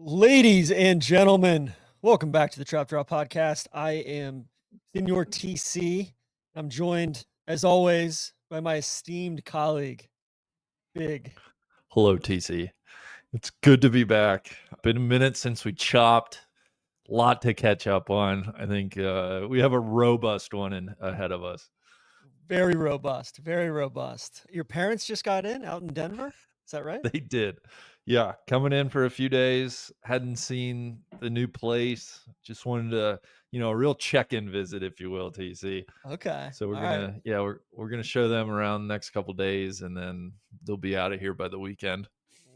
Ladies and gentlemen, welcome back to the Trap Draw Podcast. I am Senor TC. I'm joined, as always, by my esteemed colleague, Big. Hello, TC. It's good to be back. Been a minute since we chopped. Lot to catch up on. I think we have a robust one ahead of us. Very robust, very robust. Your parents just got in out in Denver? Is that right? They did. Yeah, coming in for a few days. Hadn't seen the new place. Just wanted to, a real check-in visit, if you will, TC. Okay. So we're All right. gonna, yeah, we're gonna show them around the next couple days, and then they'll be out of here by the weekend.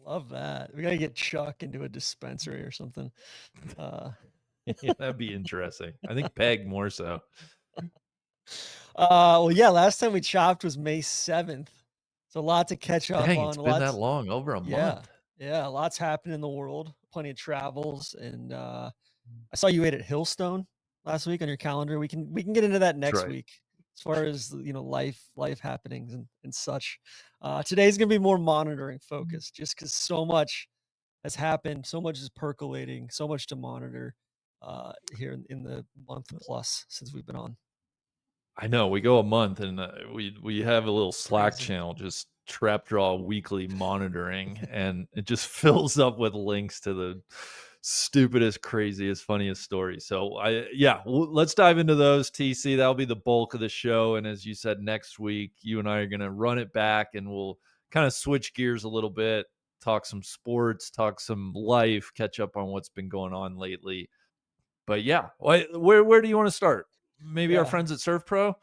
Love that. We gotta get Chuck into a dispensary or something. Yeah, that'd be interesting. I think Peg more so. Well, yeah, last time we chopped was May 7th. So a lot to catch up Dang, on. it's been that Lots. long, over a Yeah. month. Yeah, lots happened in the world, plenty of travels, and, I saw you ate at Hillstone last week on your calendar. We can get into that That's next right. week as far as, life happenings and such. Today's gonna be more monitoring focused just because so much has happened, so much is percolating, so much to monitor, here in the month plus since we've been on. I know we go a month and we have a little Slack Crazy. channel, just trap draw weekly monitoring, and it just fills up with links to the stupidest, craziest, funniest stories. So let's dive into those. TC, that'll be the bulk of the show. And as you said, next week you and I are gonna run it back, and we'll kind of switch gears a little bit, talk some sports, talk some life, catch up on what's been going on lately. But yeah, where do you want to start? Maybe our Yeah. friends at ServPro.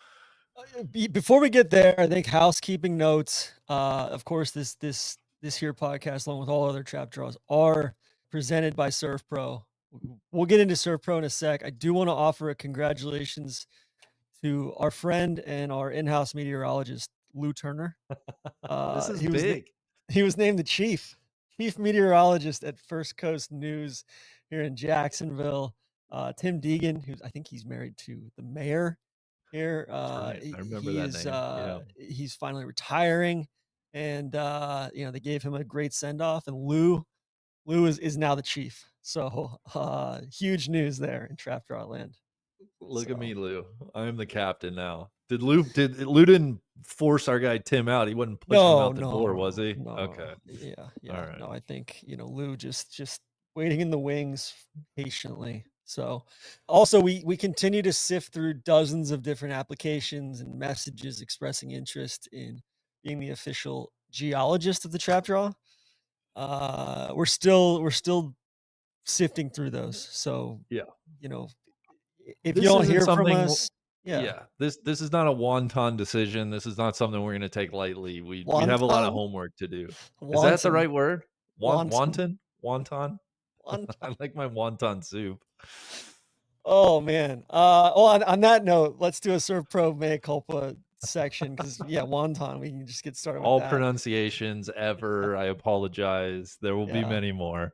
Before we get there, I think housekeeping notes. Of course, this here podcast, along with all other trap draws, are presented by ServPro. We'll get into ServPro in a sec. I do want to offer a congratulations to our friend and our in-house meteorologist, Lou Turner. This is He was big. he was named the chief meteorologist at First Coast News here in Jacksonville. Tim Deegan, who's I think he's married to the mayor here. That's right. I remember that name. Yeah. He's finally retiring, and they gave him a great send off. And Lou is now the chief. So huge news there in Trap Draw Land. Look at So me, Lou. I am the captain now. Did Lou didn't force our guy Tim out? He wasn't pushing him no, out the door, was no, he? no, Okay. yeah, All yeah. right. No, I think Lou just waiting in the wings patiently. So also we continue to sift through dozens of different applications and messages expressing interest in being the official geologist of the trap draw. We're still sifting through those. So, Yeah. you know, if you This don't isn't hear from something us, yeah. Yeah, this is not a wonton decision. This is not something we're gonna take lightly. We have a lot of Wonton, homework to do. Is that the wanton, right word? wanton, Wonton? Wonton? wonton. I like my wonton soup. Oh man. On that note, let's do a Serve Pro mea culpa section because yeah, wonton. We can just get started with All that. pronunciations ever. I apologize. There will be Yeah. many more.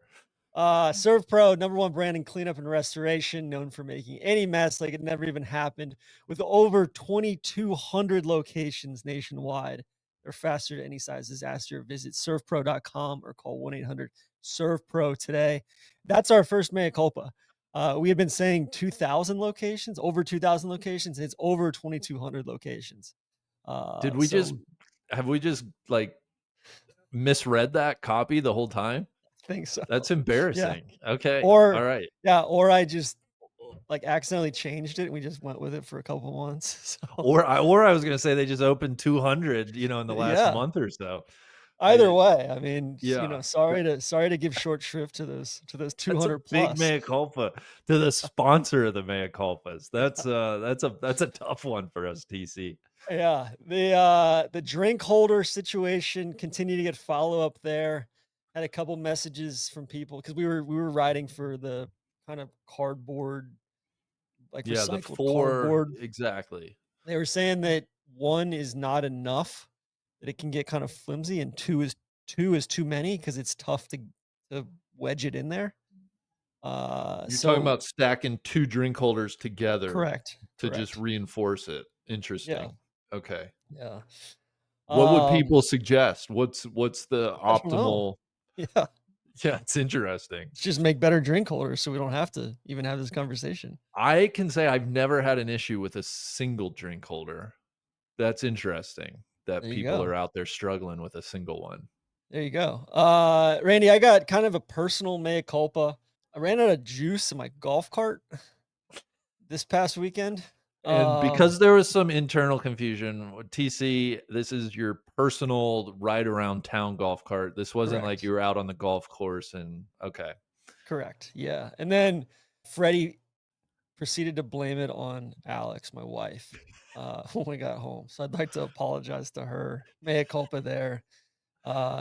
Serve Pro, number one brand in cleanup and restoration, known for making any mess like it never even happened. With over 2,200 locations nationwide, they're faster to any size disaster. Visit servpro.com or call 1-800-SERVE-PRO today. That's our first mea culpa. We had been saying 2,000 locations, over 2,000 locations, and it's over 2,200 locations. Did we just So have we just like misread that copy the whole time? I think so. That's Yeah. embarrassing. Okay. All Or right. yeah, or I just like accidentally changed it and we just went with it for a couple months. So Or I was gonna say they just opened 200, in the last yeah. month or so. Either I way, I mean, Yeah. sorry to give short shrift to those That's a 200 big plus. mea culpa to the sponsor of the mea culpas. That's a tough one for us, TC. Yeah. The drink holder situation continued to get follow-up there. Had a couple messages from people because we were writing for the kind of cardboard, like Yeah, the recycled 4 cardboard. exactly. They were saying that one is not enough, that it can get kind of flimsy, and two is too many because it's tough to wedge it in there. You're talking So about stacking 2 drink holders together correct, to just correct. reinforce it. Yeah, Interesting. Okay. yeah. What would Um, people suggest? What's the I don't know. optimal Yeah. Yeah, it's interesting. Let's just make better drink holders so we don't have to even have this conversation. I can say I've never had an issue with a single drink holder. That's interesting that There you people go. are out there struggling with a single one. There you go. Randy, I got kind of a personal mea culpa. I ran out of juice in my golf cart this past weekend. And Um, because there was some internal confusion, TC, this is your personal ride around town golf cart. This wasn't like Correct. you were out on the golf course and okay. Correct. Yeah. And then Freddie proceeded to blame it on Alex, my wife, when we got home. So I'd like to apologize to her. Mea culpa there.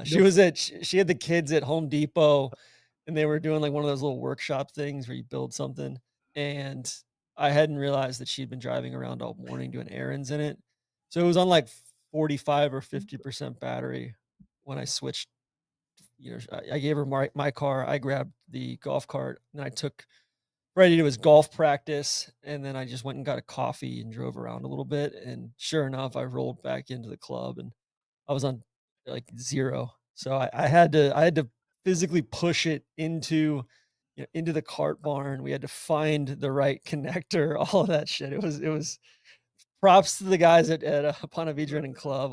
She No, was at she had the kids at Home Depot, and they were doing, like, one of those little workshop things where you build something, and I hadn't realized that she'd been driving around all morning doing errands in it. So it was on, like, 45 or 50% battery when I switched, I gave her my car, I grabbed the golf cart, and I took Freddie to his golf practice, and then I just went and got a coffee and drove around a little bit, and sure enough, I rolled back into the club, and I was on, like, 0. So I had to physically push it into, into the cart barn. We had to find the right connector, all of that shit. It was props to the guys at Ponte Vedra Running Club,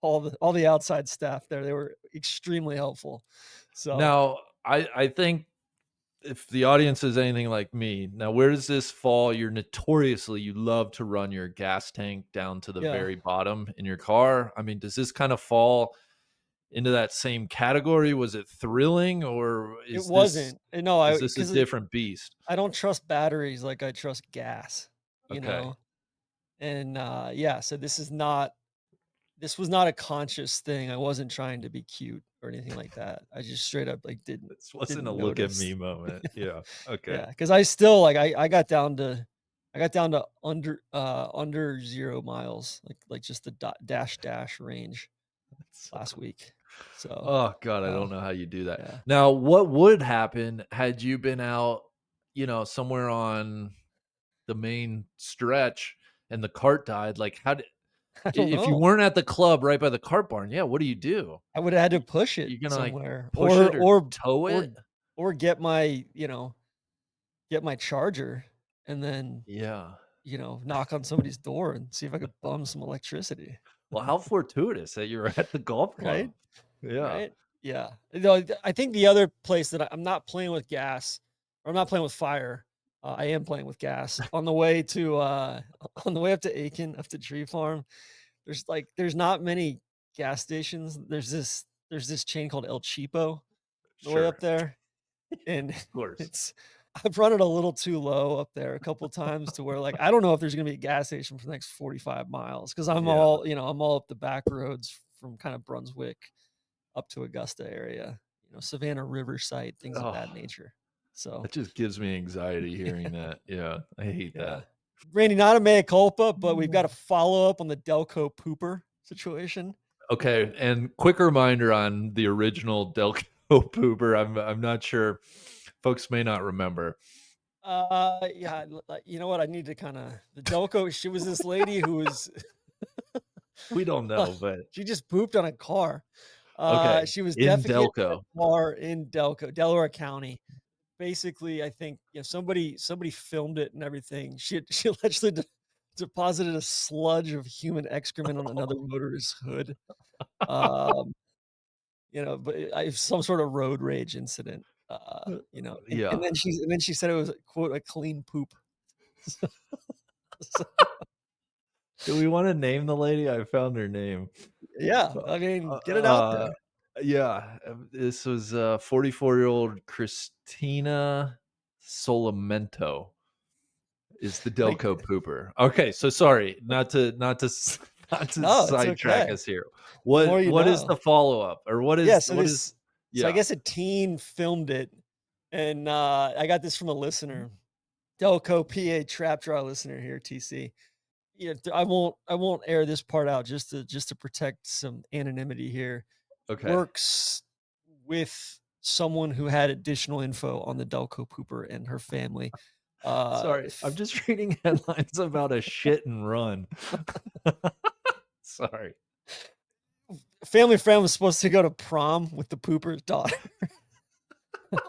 all the outside staff there. They were extremely helpful. So, now I think if the audience is anything like me, now where does this fall? You love to run your gas tank down to the yeah, very bottom in your car. I mean, does this kind of fall into that same category? Was it thrilling or it wasn't. No, is I this a 'cause different beast? I don't trust batteries like I trust gas, you Okay. know? And, yeah, so this was not a conscious thing. I wasn't trying to be cute or anything like that. I just straight up, like, didn't This wasn't a didn't look at notice. me moment. Yeah. Okay. Yeah, because I still, like, I got down to under 0 miles, like, just the dash range That's so last week. So, Oh god, I uh, don't know how you do that. yeah. Now, what would happen had you been out, somewhere on the main stretch and the cart died? Like, how did I don't if you know. weren't at the club right by the cart barn, yeah, what do you do? I would've had to You push it you gonna, like, somewhere push it or tow or it? or get my charger and then, Yeah. knock on somebody's door and see if I could bum some electricity, Well, how fortuitous that you were at the golf right? club. Yeah. Right? Yeah. No, I think the other place that I'm not playing with gas, or I'm not playing with fire, I am playing with gas on the way to, on the way up to Aiken, up to Tree Farm. There's not many gas stations. There's this chain called El Cheapo on the way up Sure. there, and Of course. it's I've run it a little too low up there a couple times to where, like, I don't know if there's gonna be a gas station for the next 45 miles because Yeah. I'm all up the back roads from kind of Brunswick up to Augusta area, Savannah Riverside, things of that Oh, nature. So, that just gives me anxiety hearing that. Yeah, I hate yeah. that. Randy, not a mea culpa, but we've got a follow-up on the Delco Pooper situation. Okay, and quick reminder on the original Delco Pooper. I'm not sure. Folks may not remember. Yeah, you know what? I need to kinda the Delco, she was this lady who was We don't know, but she just pooped on a car. okay, She was in defecating on Delco. a car in Delco, Delaware County. Basically, I think, somebody filmed it and everything. She allegedly deposited a sludge of human excrement on another motorist's hood. Um, but some sort of road rage incident. And Yeah. then she said it was, quote, "a clean poop." So, Do we wanna name the lady? I found her name. yeah, Uh, I mean, get it out uh, there. yeah, this was, 44-year-old Christina Solimento. Is the Like, Delco Pooper. Okay, so sorry, not to no, it's sidetrack okay. us here. The more you What is know. the follow-up? Or Yeah, so I yeah, guess a teen filmed it, and, I got this from a listener, Delco, PA trap draw listener here, TC. Yeah, I won't air this part out just to protect some anonymity here. okay. Works with someone who had additional info on the Delco Pooper and her family. Sorry, I'm F just reading headlines about a shit and run. Sorry. family friend was supposed to go to prom with the Pooper's daughter.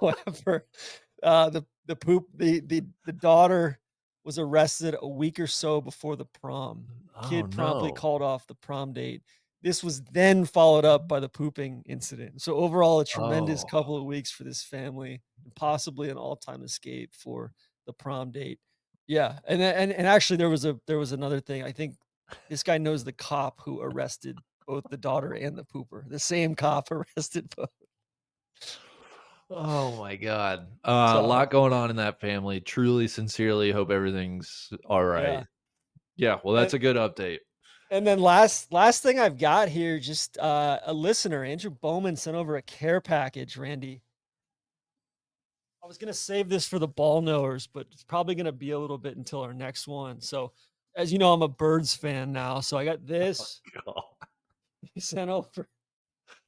However, the daughter was arrested a week or so before the prom. Oh, Kid promptly no. called off the prom date. This was then followed up by the pooping incident. So overall, a tremendous Oh. couple of weeks for this family, and possibly an all-time escape for the prom date. Yeah, and actually there was another thing. I think this guy knows the cop who arrested both the daughter and the pooper. The same cop arrested both. Oh my god. A So, lot going on in that family. Truly, sincerely hope everything's yeah. alright. Yeah, well, that's And a good update. and then last thing I've got here, just, a listener, Andrew Bowman sent over a care package, Randy. I was gonna save this for the ball knowers, but it's probably gonna be a little bit until our next one. So, as you know, I'm a Birds fan now, so I got this. God. He sent over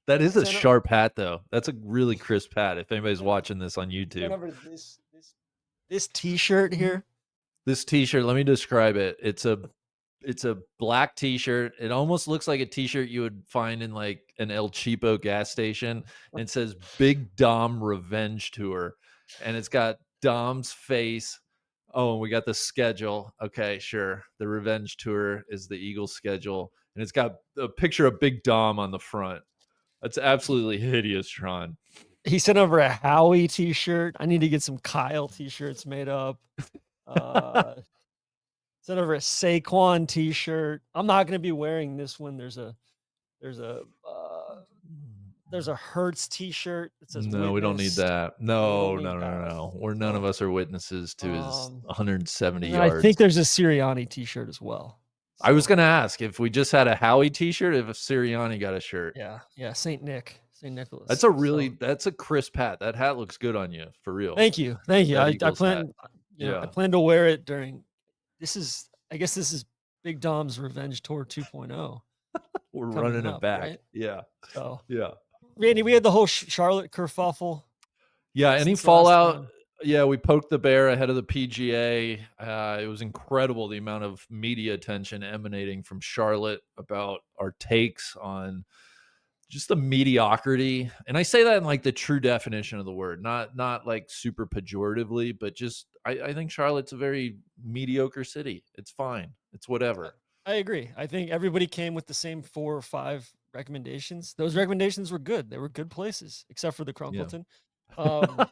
That he is a sent o sharp hat, though. That's a really crisp hat if anybody's watching this on sent YouTube. over this T-shirt here. This T-shirt, let me describe it. It's a black T-shirt. It almost looks like a T-shirt you would find in, like, an El Cheapo gas station, and it says "Big Dom Revenge Tour," and it's got Dom's face. Oh, and we got the schedule. Okay, sure. The Revenge Tour is the Eagles schedule, and it's got a picture of Big Dom on the front. That's absolutely hideous, Tron. He sent over a Howie T-shirt. I need to get some Kyle T-shirts made up. Uh, Sent over a Saquon T-shirt. I'm not gonna be wearing this one. There's a there's a Hertz T-shirt that says No, we don't need "Witness." that. We don't No, need no, no, no, that. no. We're none of So, us are witnesses to his um, 170 and then I think yards. there's a Sirianni T-shirt as well. I was So, gonna ask if we just had a Howie T-shirt, if Sirianni got a shirt. yeah, yeah, Saint That's Nicholas. a So, that's a crisp hat. That hat looks good on you, for real. thank you, thank you. That I Eagles hat. plan, I Yeah, plan to wear it during. I guess this is Big Dom's Revenge Tour 2.0 we're coming running it up, back. right? Yeah, So, yeah. Randy, we had the whole Charlotte kerfuffle Yeah, any since last fallout? time. Yeah, we poked the bear ahead of the PGA. It was incredible the amount of media attention emanating from Charlotte about our takes on just the mediocrity. And I say that in like the true definition of the word, not like super pejoratively, but just I think Charlotte's a very mediocre city. It's fine. It's I whatever. I agree. I think everybody came with the same 4 or 5 recommendations. Those recommendations were good. They were good places, except for the Yeah. Crunkleton. Um,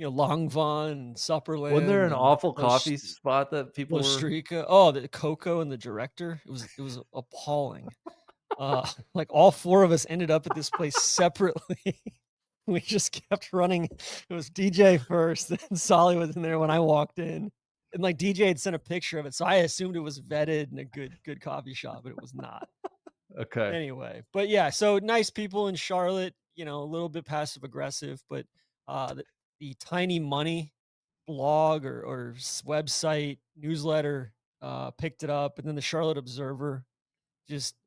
Longvon, Wasn't there Supperland, an and awful coffee spot that people were Costa. Oh, the Coco and the Director. It was appalling. Like all 4 of us ended up at this place separately. We just kept running. It was DJ first, then Solly was in there when I walked in. And like DJ had sent a picture of it, so I assumed it was vetted and a good coffee shop, but it was not. okay? Anyway, but yeah, so nice people in Charlotte, a little bit passive aggressive, but the Tiny Money blog or website newsletter picked it up, and then the Charlotte Observer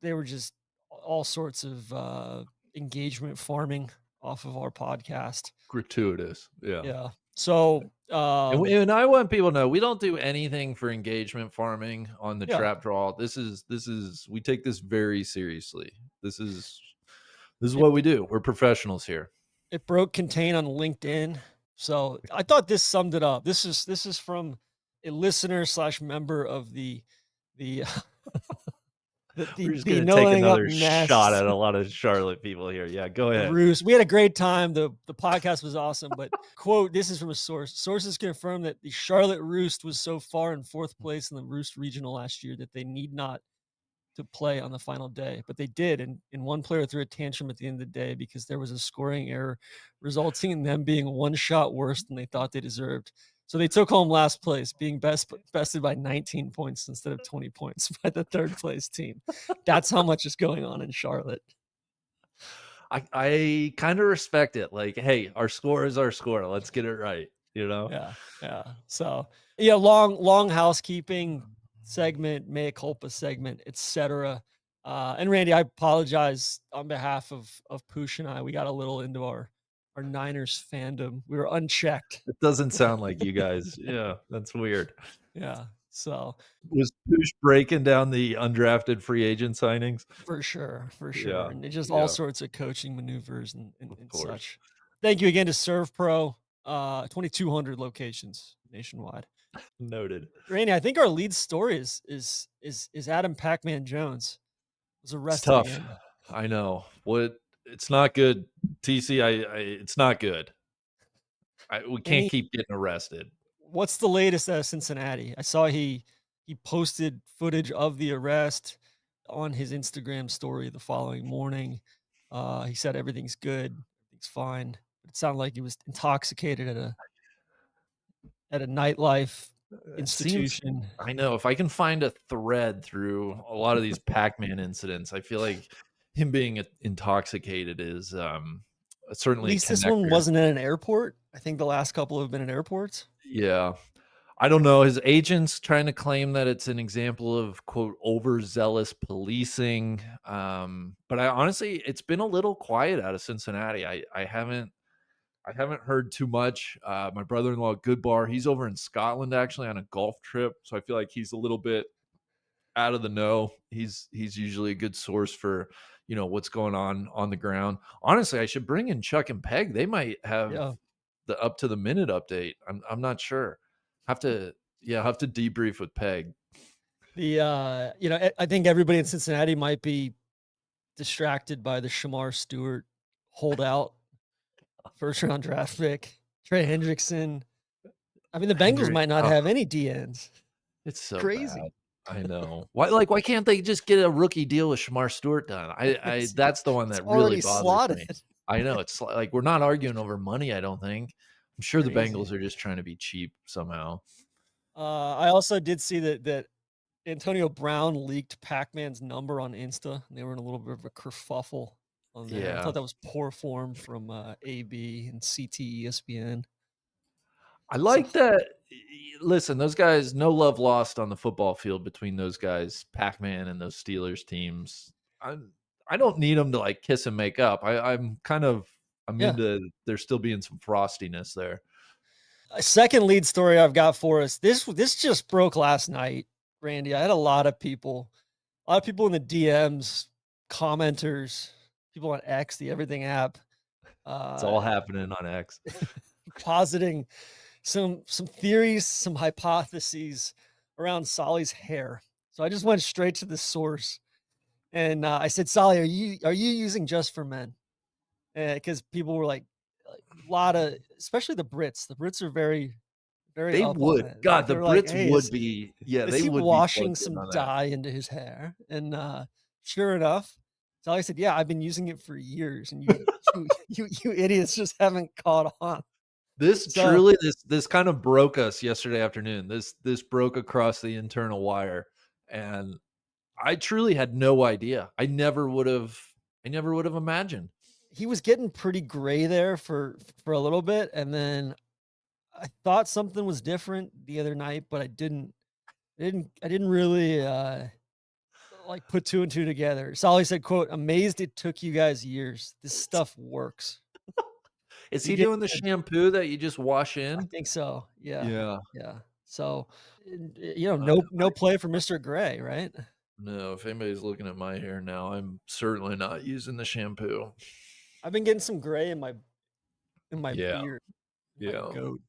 they were just all sorts of engagement farming off of our podcast. Gratuitous. Yeah. Yeah. So And I want people to know we don't do anything for engagement farming on the yeah, trap draw. This is we take this very seriously. This is it what we do. We're professionals here. it broke contain on LinkedIn. So I thought this summed it up. This is from a listener slash member of the We're just the gonna no take letting up another shot nest. at a lot of Charlotte people here. Yeah, go The ahead. roost. We had a great time. The podcast was awesome. But quote, this is from a source. Sources confirm that the Charlotte Roost was so far in fourth place in the Roost Regional last year that they need not to play on the final day. But they did, and one player threw a tantrum at the end of the day because there was a scoring error, resulting in them being one shot worse than they thought they deserved. So they took home last place, being bested by 19 points instead of 20 points by the third place team. That's how much is going on in Charlotte. I kind of respect it. Like, hey, our score is our score. Let's get it right. You know. Yeah, yeah. So, yeah, long housekeeping segment, mea culpa segment, etc. And Randy, I apologize on behalf of Poosh and I. We got a little into our Niners fandom. We were unchecked. It doesn't sound like you guys. Yeah, that's weird. Yeah. So, Was Poosh breaking down the undrafted free agent signings? for sure, for sure. Yeah, And it just all yeah, sorts of coaching maneuvers and of and course. such. Thank you again to ServPro, 2,200 locations nationwide. Noted. Randy, I think our lead story is Adam PacMan Jones was It's arrested tough. again. I know. What it's not good. TC, it's not good. We can't Any keep getting arrested. What's the latest out of Cincinnati? I saw he posted footage of the arrest on his Instagram story the following morning. He said everything's good, everything's fine. It sounded like he was intoxicated at a nightlife It seems institution. I know, if I can find a thread through a lot of these Pac-Man incidents, I feel like him being intoxicated is, At certainly a least this one connector. wasn't at an airport. I think the last couple have been at airports. Yeah. I don't know, his agent's trying to claim that it's an example of, quote, "overzealous policing," but I honestly it's been a little quiet out of Cincinnati. I haven't heard too much. My brother-in-law, Good Bar, he's over in Scotland actually on a golf trip, so I feel like he's a little bit out of the know. He's usually a good source for, what's going on the ground. Honestly, I should bring in Chuck and Peg. They might have Yeah. the up to the minute update. I'm not sure. Have to yeah, have to debrief with Peg. I think everybody in Cincinnati might be distracted by the Shamar Stewart holdout first round draft pick, Trey Hendrickson. I mean, the Bengals Hendrick might not oh, have any DNs. it's so bad. Crazy. I know. Why can't they just get a rookie deal with Shamar Stewart done? I It's that's the one it's that really already bothers slotted. me. I know, it's like we're not arguing over money, I don't think. I'm sure the Crazy. Bengals are just trying to be cheap somehow. I also did see that Antonio Brown leaked Pac-Man's number on Insta. And they were in a little bit of a kerfuffle on there. I Yeah. thought that was poor form from AB and CT ESPN. I So like that listen, those guys no love lost on the football field between those guys, Pac-Man and those Steelers teams. I'm I don't need them to, like, kiss and make up. I'm yeah. into there still being some frostiness there. A second lead story I've got for us. This just broke last night, Randy. I had a lot of people in the DMs, commenters, people on X, the Everything app, It's uh, all happening on X. positing some theories, some hypotheses around Solly's hair. So I just went straight to the source and I said, Solly, are you using Just for Men? Because people were like, a lot of, especially the Brits. The Brits are very They up on would. it. Like, God, they the were like, Brits "Hey, would be yeah, is they he would be washing plugged in some on that. dye into his hair?" And, sure enough, Sally said, "Yeah, I've been using it for years, and you idiots just haven't caught on." This So, truly this kind of broke us yesterday afternoon. This broke across the internal wire, and I truly had no idea. I never would have imagined. he was getting pretty gray there for a little bit, and then I thought something was different the other night, but I didn't really, like, put 2 and 2 together. Solly said, quote, "Amazed it took you guys years. This stuff works." Is He he gave doing the me a shampoo that you just wash I in? think so. Yeah. Yeah. Yeah. So, I no play for Mr. Gray, right? no, if anybody's looking at my hair now, I'm certainly not using the shampoo. I've been getting some gray in my Yeah, beard, in my yeah. goat.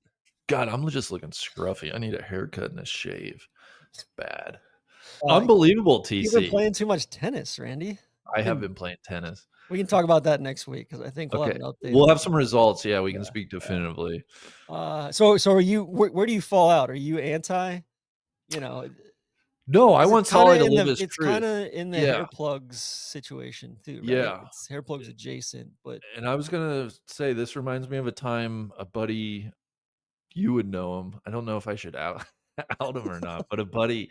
God, I'm just looking scruffy. I need a haircut and a shave. It's bad. Uh, Unbelievable, you've been TC. playing too much tennis, Randy. I have been playing tennis. We can talk about that next week because I think we'll have Okay. an update We'll on have some results. Yeah, we can yeah, speak yeah. definitively. So are you where do you fall out? Are you anti, you know, No, I 'cause want Solly to live his it's truth. kinda in the Yeah, hair plugs situation too, right? yeah. It's hair plugs adjacent, but And I was gonna say this reminds me of a time a buddy you would know him. I don't know if I should out out him or not, but a buddy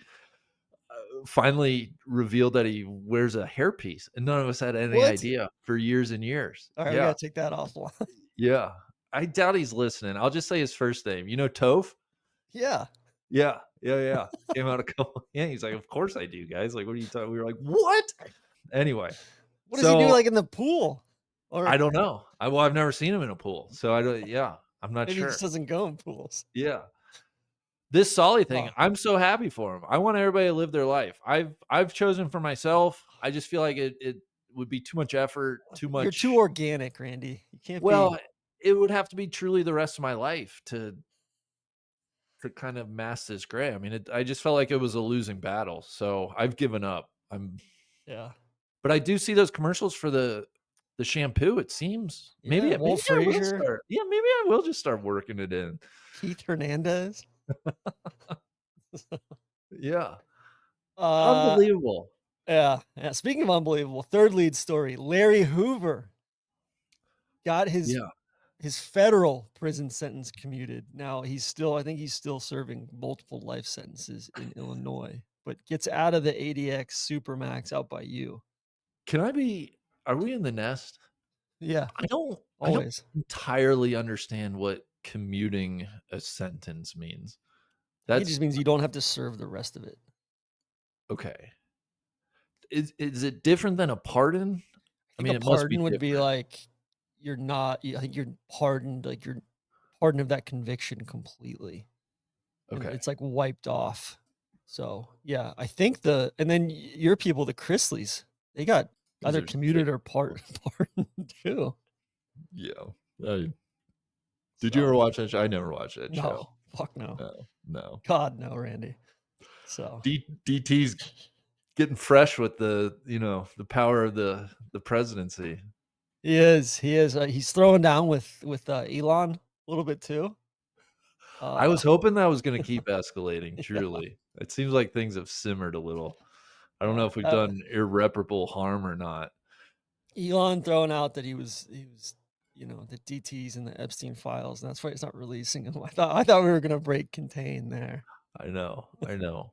finally revealed that he wears a hairpiece, and none of us had any what? idea for years and years. Alright, we Yeah, gotta take that offline. yeah. I doubt he's listening. I'll just say his first name. You know Toph? Yeah. Yeah, yeah, yeah. Came out a couple. Yeah, he's like, "Of course I do, guys. Like, what are you talking?" We were like, "What?" Anyway, What does he do, so like, in the pool? Or I don't know. I've never seen him in a pool, so I don't. Yeah, I'm not maybe he just sure. doesn't go in pools. Yeah, this Solly thing, Wow. I'm so happy for him. I want everybody to live their life. I've chosen for myself. I just feel like it would be too much effort, too You're too much. organic, Randy. You can't Well, be. it would have to be truly the rest of my life to kind of mask this gray. I mean, I just felt like it was a losing battle, so I've given up. Yeah. But I do see those commercials for the shampoo, it seems. Yeah, Maybe Walt I will Frazier, start maybe I will just start working it in. Keith Hernandez. Yeah. Uh, Unbelievable. yeah, yeah, speaking of unbelievable, third lead story, Larry Hoover got Yeah. his federal prison sentence commuted. Now I think he's still serving multiple life sentences in Illinois, but gets out of the ADX Supermax out by you. Can I be Are we in the nest? Yeah, I don't always. entirely understand what commuting a sentence means. I think it That's just means you don't have to serve the rest of it. okay. Is it different than a pardon? I I think mean, a it must be pardon would be different. like I think you're pardoned, like you're pardoned of that conviction completely. And Okay. it's, like, wiped off. So, yeah, I think and then your people, the Chrisleys, they got Those either are sick commuted or people. pardoned too. Yeah. I Did you ever So, watch that show? I never watched that show. no, fuck no. No, no. God, no, Randy. So, DT's getting fresh with the power of the presidency. he's throwing down with, Elon a little bit too. I Uh, was hoping that was gonna keep escalating, yeah, truly. It seems like things have simmered a little. I don't know if we've that done irreparable harm or not. Elon throwing out that he was, the DTs and the Epstein files, and that's why he's not releasing them. I thought we were gonna break contain there. I know, I know.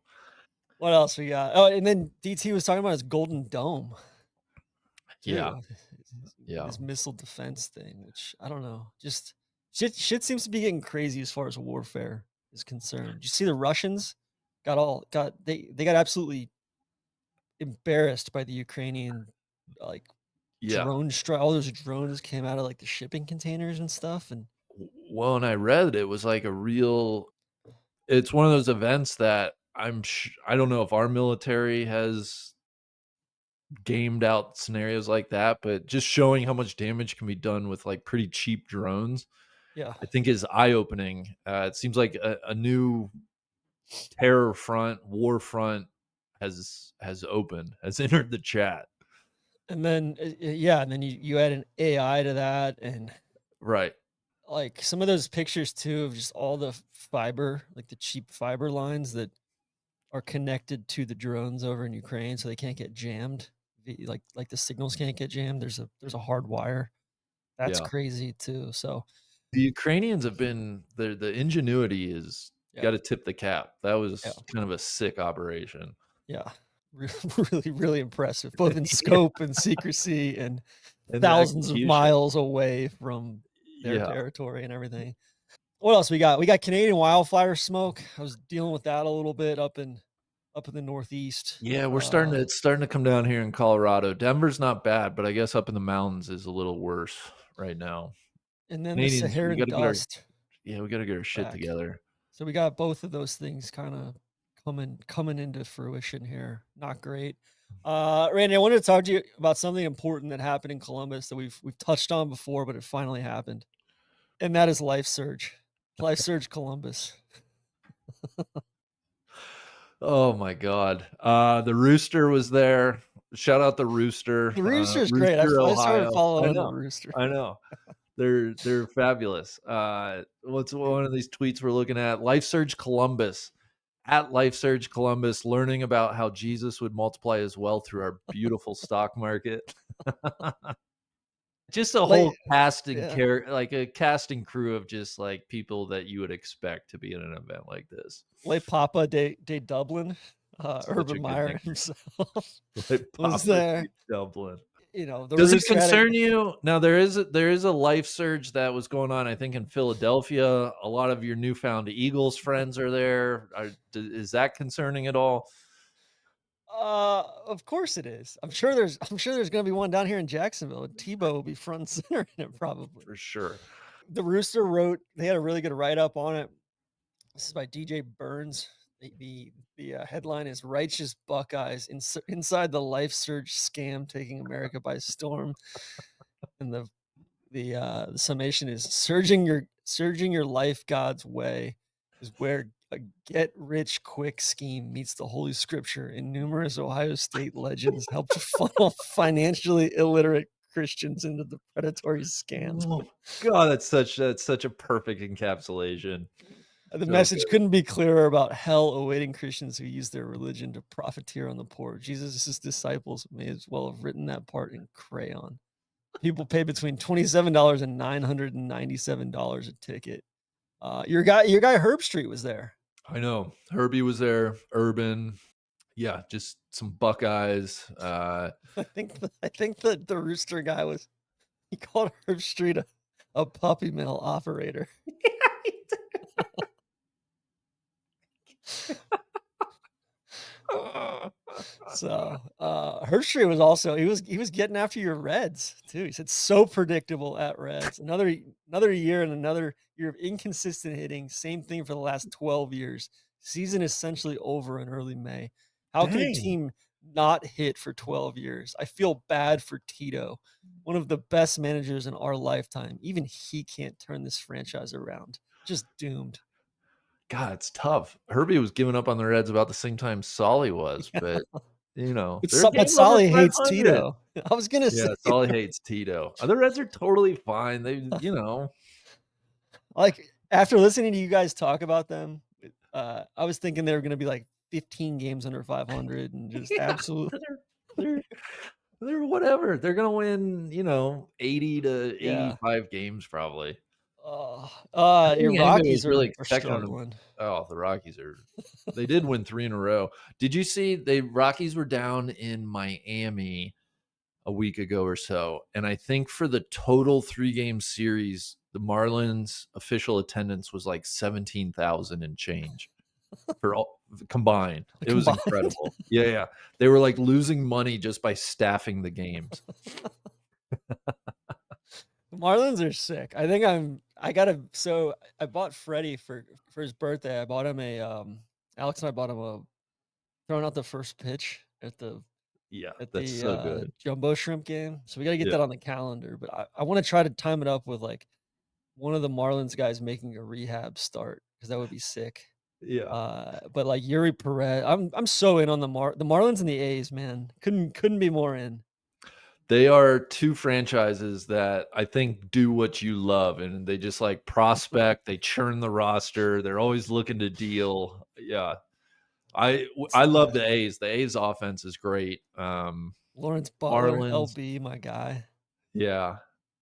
What else we got? Oh, and then DT was talking about his Golden Dome Yeah, too, yeah, his missile defense thing, which I don't know. Just shit seems to be getting crazy as far as warfare is concerned. You see the Russians they got absolutely embarrassed by the Ukrainian like yeah. drone strike. All those drones came out of like the shipping containers and stuff. And Well, and I read it was like it's one of those events that I don't know if our military has gamed out scenarios like that, but just showing how much damage can be done with, like, pretty cheap drones, yeah, I think is eye-opening. It seems like a new terror front, war front has opened, has entered the chat. and then yeah, and then you add an AI to that, and Right. like, some of those pictures too of just all the fiber, like the cheap fiber lines that are connected to the drones over in Ukraine so they can't get jammed. Like the signals can't get jammed. There's a hard wire. That's Yeah. crazy too. So, The Ukrainians have been the ingenuity is yeah, gotta tip the cap. That yeah, was kind of a sick operation. yeah. Really, really impressive, both in scope and secrecy and And the thousands of execution. miles away from their Yeah. territory and everything. What else we got? We got Canadian wildfire smoke. I was dealing with that a little bit up in the Northeast. Yeah, it's starting to come down here in Colorado. Denver's not bad, but I guess up in the mountains is a little worse right now. And then the Canadians, we Saharan gotta get our dust yeah, we gotta get our shit back. together. So we got both of those things kinda coming into fruition here. Not great. Randy, I wanted to talk to you about something important that happened in Columbus that we've touched on before, but it finally happened, and that is Life Surge. Life Surge Columbus. Oh my god. The Rooster was there. Shout out the Rooster, The Rooster is great. Rooster, I started Ohio. I following the know, Rooster. I know. They're fabulous. What's one of these tweets we're looking at? Life Surge Columbus, at Life Surge Columbus, learning about how Jesus would multiply his wealth through our beautiful stock market. Just a Late whole casting yeah. care like a casting crew of just like people that you would expect to be in an event like this. Late Papa de Dublin, Such Urban a good Meyer nickname. himself Like was Papa there. Dublin. The Does it Rooster had a concern you? Now there is a life surge that was going on, I think, in Philadelphia. A lot of your newfound Eagles friends are there. Is that concerning at all? Of course it is. I'm sure there's gonna be one down here in Jacksonville, and Tebow will be front and center in it probably. For sure. The Rooster wrote they had a really good write-up on it. This is by DJ Burns. The headline is "Righteous Buckeyes Inside the Life Surge Scam Taking America by Storm," and the summation is surging your life God's way is where a get rich quick scheme meets the Holy Scripture, and numerous Ohio State legends help to funnel financially illiterate Christians into the predatory scams. Oh, God, that's such a perfect encapsulation. The So message good. couldn't be clearer about hell awaiting Christians who use their religion to profiteer on the poor. Jesus' disciples may as well have written that part in crayon. People pay between $27 and $997 a ticket. Your guy Herb Street was there. I know. Herbie was there, Urban. Yeah, just some Buckeyes. I think the rooster guy was he called Herb Street a puppy mill operator. So Herb Street was also he was getting after your Reds too. He said so predictable at Reds. Another year and another year of inconsistent hitting. Same thing for the last 12 years. Season essentially over in early May. How can a Dang. team not hit for 12 years? I feel bad for Tito, one of the best managers in our lifetime. Even he can't turn this franchise around. Just doomed. God, it's tough. Herbie was giving up on the Reds about the same time Solly was, but But, they're a But game over Solly hates 500. Tito. I was gonna Yeah, say Solly hates Tito. The Reds are totally fine. like, after listening to you guys talk about them, I was thinking they were gonna be, like, 15 games under 500 and just Yeah, absolute they're they're they're whatever. They're gonna win, 80 to yeah. 85 games probably. I don't Your think anybody was Rockies really are expecting them. struggling. Oh, the Rockies are they did win 3 in a row. Did you see the Rockies were down in Miami a week ago or so, and I think for the total 3-game series, the Marlins official attendance was like 17,000 and change for all combined. It was Combined. incredible. Yeah, yeah. They were, like, losing money just by staffing the games. The Marlins are sick. I think I gotta so I bought Freddie for his birthday. I bought him Alex and I bought him a throwing out the first pitch Yeah, at that's the, so good. Jumbo Shrimp game, so we gotta get Yeah, that on the calendar, but I wanna try to time it up with, like, one of the Marlins guys making a rehab start because that would be sick. yeah. But, like, Yuri Perez I'm so in on the Marlins and the A's, man. Couldn't be more in. They are 2 franchises that I think do what you love, and they just, like, prospect, they churn the roster, they're always looking to deal. Yeah. It's I the love best. the A's. The A's offense is great. Lawrence Butler, Marlins, LB, my guy. yeah.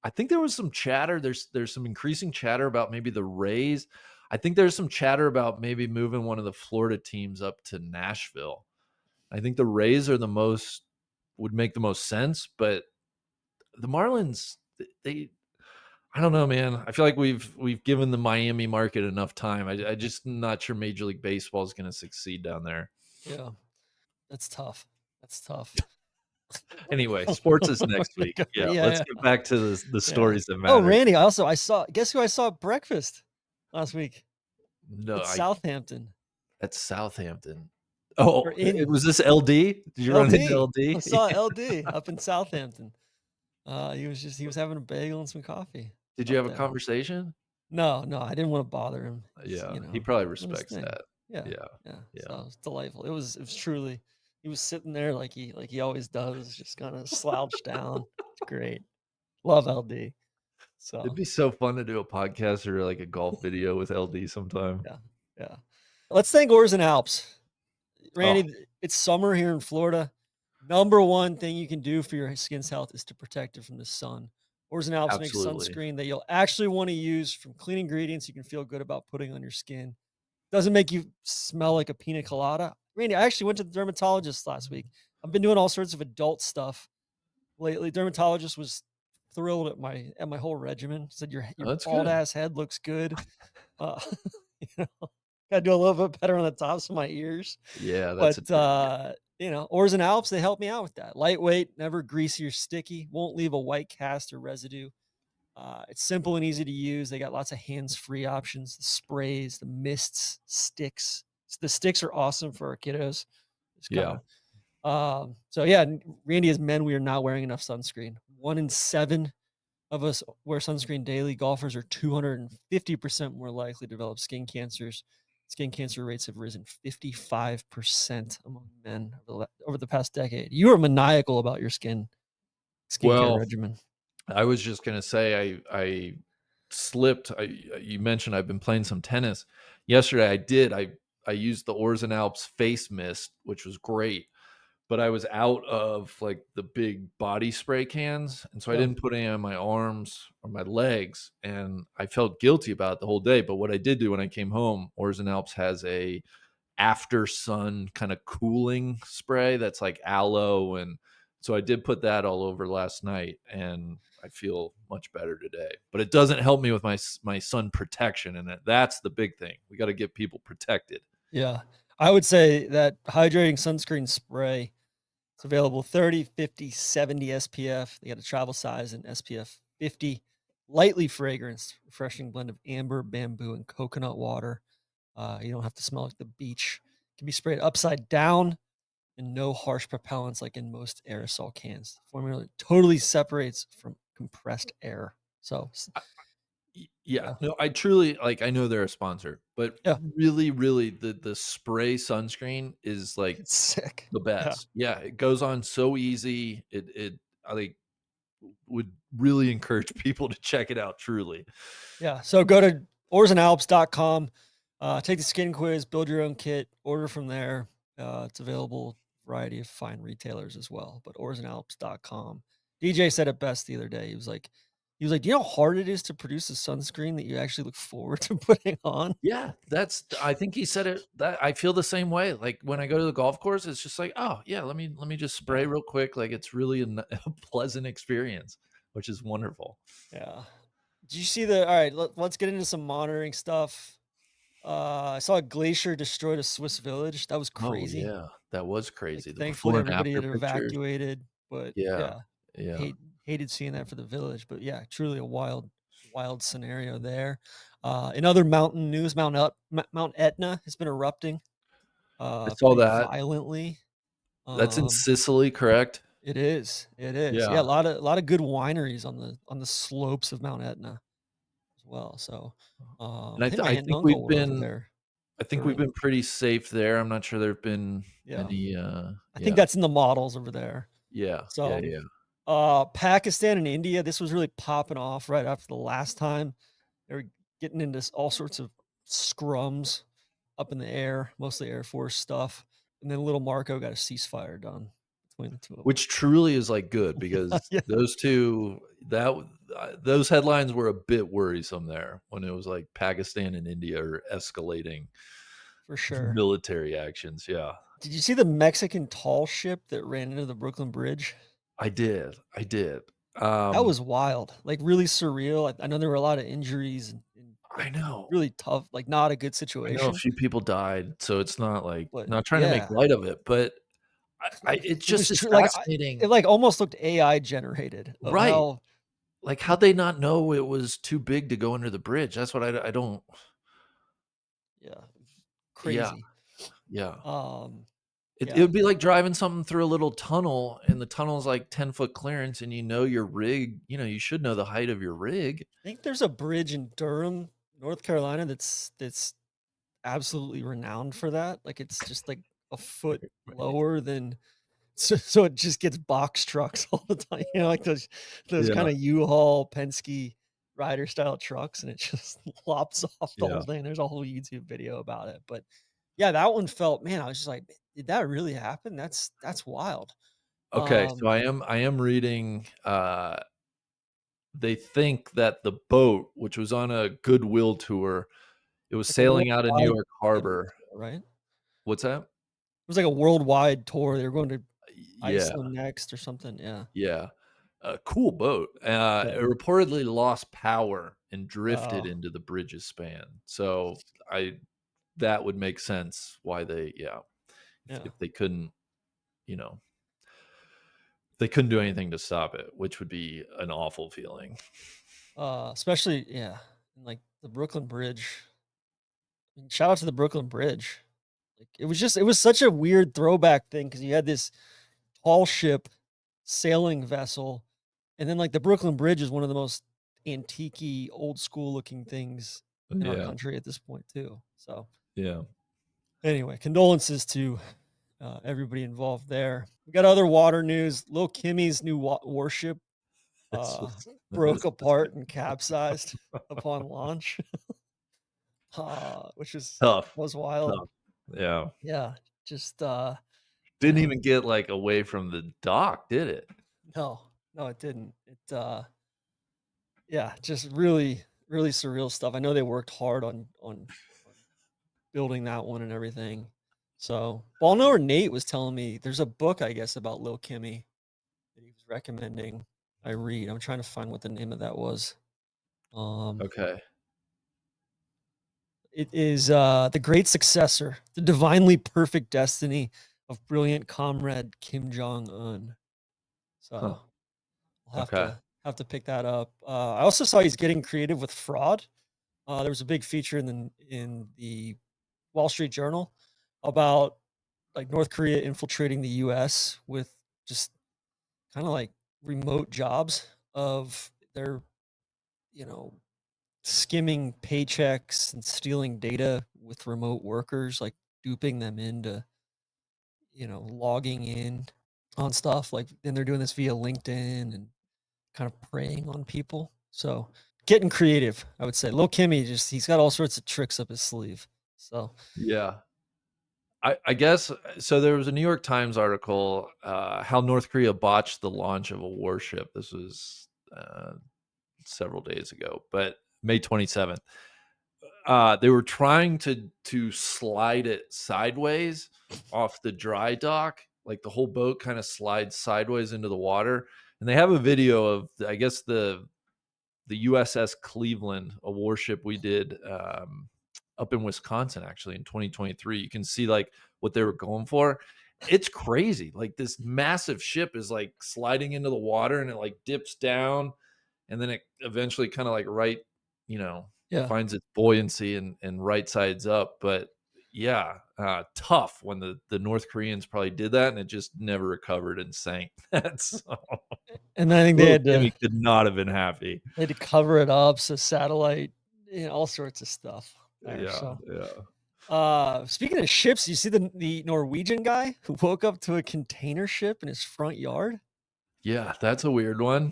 I think there was some chatter, there's some increasing chatter about maybe the Rays. I think there's some chatter about maybe moving one of the Florida teams up to Nashville. I think the Rays are the most would make the most sense, but the Marlins, they I don't know, man. I feel like we've given the Miami market enough time. I just not sure Major League Baseball is gonna succeed down there. Yeah, that's tough. That's tough. Anyway, sports is Where next to week. go? Yeah, let's Yeah, get back to the yeah. stories that Oh, matter. Randy, I saw guess who I saw at breakfast last week? No, At I Southampton At Southampton. or Oh, it in was this LD? Did you run into LD. I LD? saw LD up in Southampton. He was having a bagel and some coffee Did you up have a there. conversation? No, I didn't wanna bother him. He's, Yeah, he probably doing his respects thing. that. Yeah, Yeah, yeah, so yeah. it was delightful. It was truly he was sitting there like he always does, just kinda slouched down. It's great. Love LD. It'd So, be so fun to do a podcast or, like, a golf video with LD sometime. yeah, yeah. Let's thank Oars and Alps. Oh, Randy, it's summer here in Florida. Number one thing you can do for your skin's health is to protect it from the sun. Oars and Alps makes absolutely. sunscreen that you'll actually wanna use from clean ingredients you can feel good about putting on your skin. Doesn't make you smell like a pina colada. Randy, I actually went to the dermatologist last week. I've been doing all sorts of adult stuff lately. Dermatologist was thrilled at my whole regimen. Said Oh, your that's bald good. ass head looks good. Uh, you know, gotta do a little bit better on the tops of my ears. Yeah, that's But a big deal. Oars and Alps, they help me out with that. Lightweight, never greasy or sticky, won't leave a white cast or residue. It's simple and easy to use. They got lots of hands-free options, the sprays, the mists, sticks. The sticks are awesome for our kiddos. Just kind Yeah. of so yeah, Randy, as men, we are not wearing enough sunscreen. 1 in 7 of us wear sunscreen daily, golfers are 250% more likely to develop skin cancers. Skin cancer rates have risen 55% among men over the past decade. You are maniacal about your skincare Well, regimen. I was just gonna say I slipped. You mentioned I've been playing some tennis. Yesterday I did. I used the Oars and Alps face mist, which was great. But I was out of like the big body spray cans, and so I Yeah. didn't put any on my arms or my legs, and I felt guilty about it the whole day. But what I did do when I came home, Oars and Alps has a after sun kind of cooling spray that's like aloe, and so I did put that all over last night, and I feel much better today. But it doesn't help me with my sun protection, and that's the big thing. We got to get people protected. Yeah. I would say that hydrating sunscreen spray, it's available 30, 50, 70 SPF. They got a travel size and SPF 50. Lightly fragranced, refreshing blend of amber, bamboo, and coconut water. You don't have to smell like the beach. Can be sprayed upside down and no harsh propellants like in most aerosol cans. The formula totally separates from compressed air. So, Yeah, yeah, no, I truly like. I know they're a sponsor, but yeah, really, really, the spray sunscreen is like it's sick. the Yeah. best. Yeah, it goes on so easy. I like would really encourage people to check it out. Truly, Yeah. So go to oarsandalps.com, take the skin quiz, build your own kit, order from there. It's available variety of fine retailers as well, but oarsandalps.com. DJ said it best the other day. He was like, "Do you know how hard it is to produce a sunscreen that you actually look forward to putting on?" yeah. That's. I think he said it. That I feel the same way. Like when I go to the golf course, it's just like, oh yeah, let me just spray Yeah. real quick. Like it's really a pleasant experience, which is wonderful. Yeah. Did you see the all right, let's get into some monitoring stuff. I saw a glacier destroyed a Swiss village. That was Oh crazy. yeah, that was Like, crazy. The thankfully, before and everybody after had pictures. evacuated, but Yeah, yeah, yeah. hated seeing that for the village. But yeah, truly a wild scenario there. In other mountain news, Mount Etna has been erupting I saw pretty that. violently. That's in Um, Sicily, correct? it is, it is. Yeah, Yeah, a lot of good wineries on the slopes of Mount Etna as well. So, and I think my I aunt and think uncle were over there we've during. been pretty safe there. I'm not sure there've been Yeah, any, I think yeah. that's in the models over there. Yeah, yeah, So, yeah. Pakistan and India, this was really popping off right after the last time. They were getting into all sorts of scrums up in the air, mostly Air Force stuff. And then little Marco got a ceasefire done between the two of them. Which truly is, like, good because Yeah, those 2 those headlines were a bit worrisome there when it was like Pakistan and India are escalating for sure. military actions, yeah. Did you see the Mexican tall ship that ran into the Brooklyn Bridge? I did. That Um, was wild, like really surreal. I know there were a lot of injuries and I like know. really tough, like not a good I know a situation. few people died, so it's not like But not trying to make yeah, light of it, but I It it it was just is true, like, it, fascinating. like, almost looked AI generated of Right. how Like, how'd they not know it was too big to go under the bridge? That's what I don't. yeah, Yeah, crazy. yeah. Um, It yeah, would be like driving something through a little tunnel, and the tunnel's like 10-foot clearance, and you know your rig, you should know the height of your rig. I think there's a bridge in Durham, North Carolina that's absolutely renowned for that, like, it's just, like, a foot Right. lower than so it just gets box trucks all the time, like those Yeah, kinda U-Haul, Penske rider style trucks, and it just lops off the yeah. whole thing. There's a whole YouTube video about it, but yeah, that one felt man, I was just like, "Did that really happen? That's wild." Okay, so Um, I am reading, they think that the boat, which was on a goodwill tour, it was like a sailing out of New worldwide York tour, Harbor. right? It What's that? was like a worldwide tour. They were going to Yeah, Iceland next or something, yeah. yeah. A cool boat. Yeah. It reportedly lost power and drifted Oh, into the bridge's span. So I that would make sense why they, yeah, yeah. if they couldn't, you know, they couldn't do anything to stop it, which would be an awful feeling. Especially yeah, and, like, the Brooklyn Bridge. I mean, shout out to the Brooklyn Bridge. Like, it was such a weird throwback thing because you had this tall ship, sailing vessel, And then, like, the Brooklyn Bridge is one of the most antique old school looking things in our Yeah. country at this point too. So, Yeah. anyway, condolences to, everybody involved there. We got other water news. Lil Kimmy's new warship, This uh, was broke this was apart and capsized upon launch, which is tough. was wild. Tough. Yeah. Yeah, just, you Didn't know even get, like, away from the dock, did it? no, no, it didn't. Yeah, just really, really surreal stuff. I know they worked hard on building that one and everything. So, Ballknower Nate was telling me there's a book, I guess, about Lil Kimmy that he was recommending I read. I'm trying to find what the name of that was. Um, Okay. it is The Great Successor, The Divinely Perfect Destiny of Brilliant Comrade Kim Jong Un. Huh. So I'll Okay. have to pick that up. I also saw he's getting creative with fraud. There was a big feature in the Wall Street Journal about like North Korea infiltrating the US with just kind of like remote jobs of their, you know, skimming paychecks and stealing data with remote workers, like duping them into, logging in on stuff. Like, and they're doing this via LinkedIn and kind of preying on people. So getting creative, I would say. Lil Kimmy he's got all sorts of tricks up his sleeve. So Yeah. I guess so there was a New York Times article, how North Korea botched the launch of a warship. This was, several days ago, but May 27th. They were trying to slide it sideways off the dry dock, like the whole boat kind of slides sideways into the water. And they have a video of, I guess, the USS Cleveland, a warship we did up in Wisconsin actually in 2023. You can see like what they were going for. It's crazy. Like this massive ship is like sliding into the water and it like dips down and then it eventually kind of like you know, yeah. finds its buoyancy and right sides up. But yeah, tough when the North Koreans probably did that and it just never recovered and sank. That's And I think little Kimmy could not have been happy. they had to cover it up, so satellite, all sorts of stuff there. Yeah, So, yeah. speaking of ships, you see the Norwegian guy who woke up to a container ship in his front yard? Yeah, that's a weird one.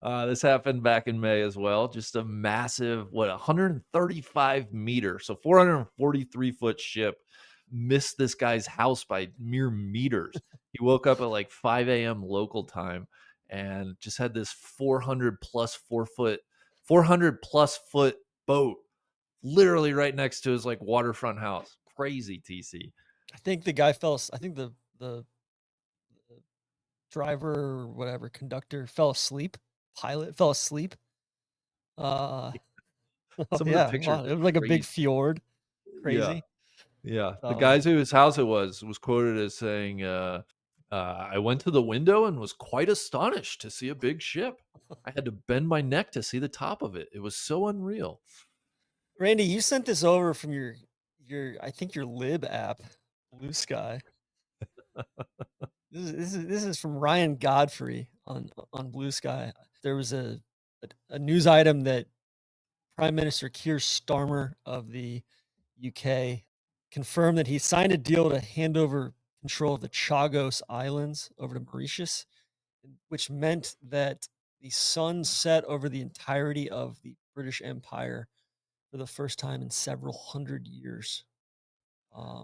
This happened back in May as well. Just a massive, 135 meter, so 443-foot ship missed this guy's house by mere meters. He woke up at like 5 a.m. local time and just had this 400 plus foot boat literally right next to his like waterfront house. Crazy, TC. I think the guy fell as I think the driver or whatever, conductor fell asleep, pilot fell asleep. Uh, Some of the yeah, pictures wow, it are was like a big crazy. fjord, Yeah. crazy. Yeah, the So, guys whose house it was quoted as saying, "I went to the window and was quite astonished to see a big ship. I had to bend my neck to see the top of it. It was so unreal." Randy, you sent this over from your I think your lib app, Blue Sky. This is from Ryan Godfrey on Blue Sky. There was a news item that Prime Minister Keir Starmer of the UK confirmed that he signed a deal to hand over control of the Chagos Islands over to Mauritius, which meant that the sun set over the entirety of the British Empire for the first time in several hundred years.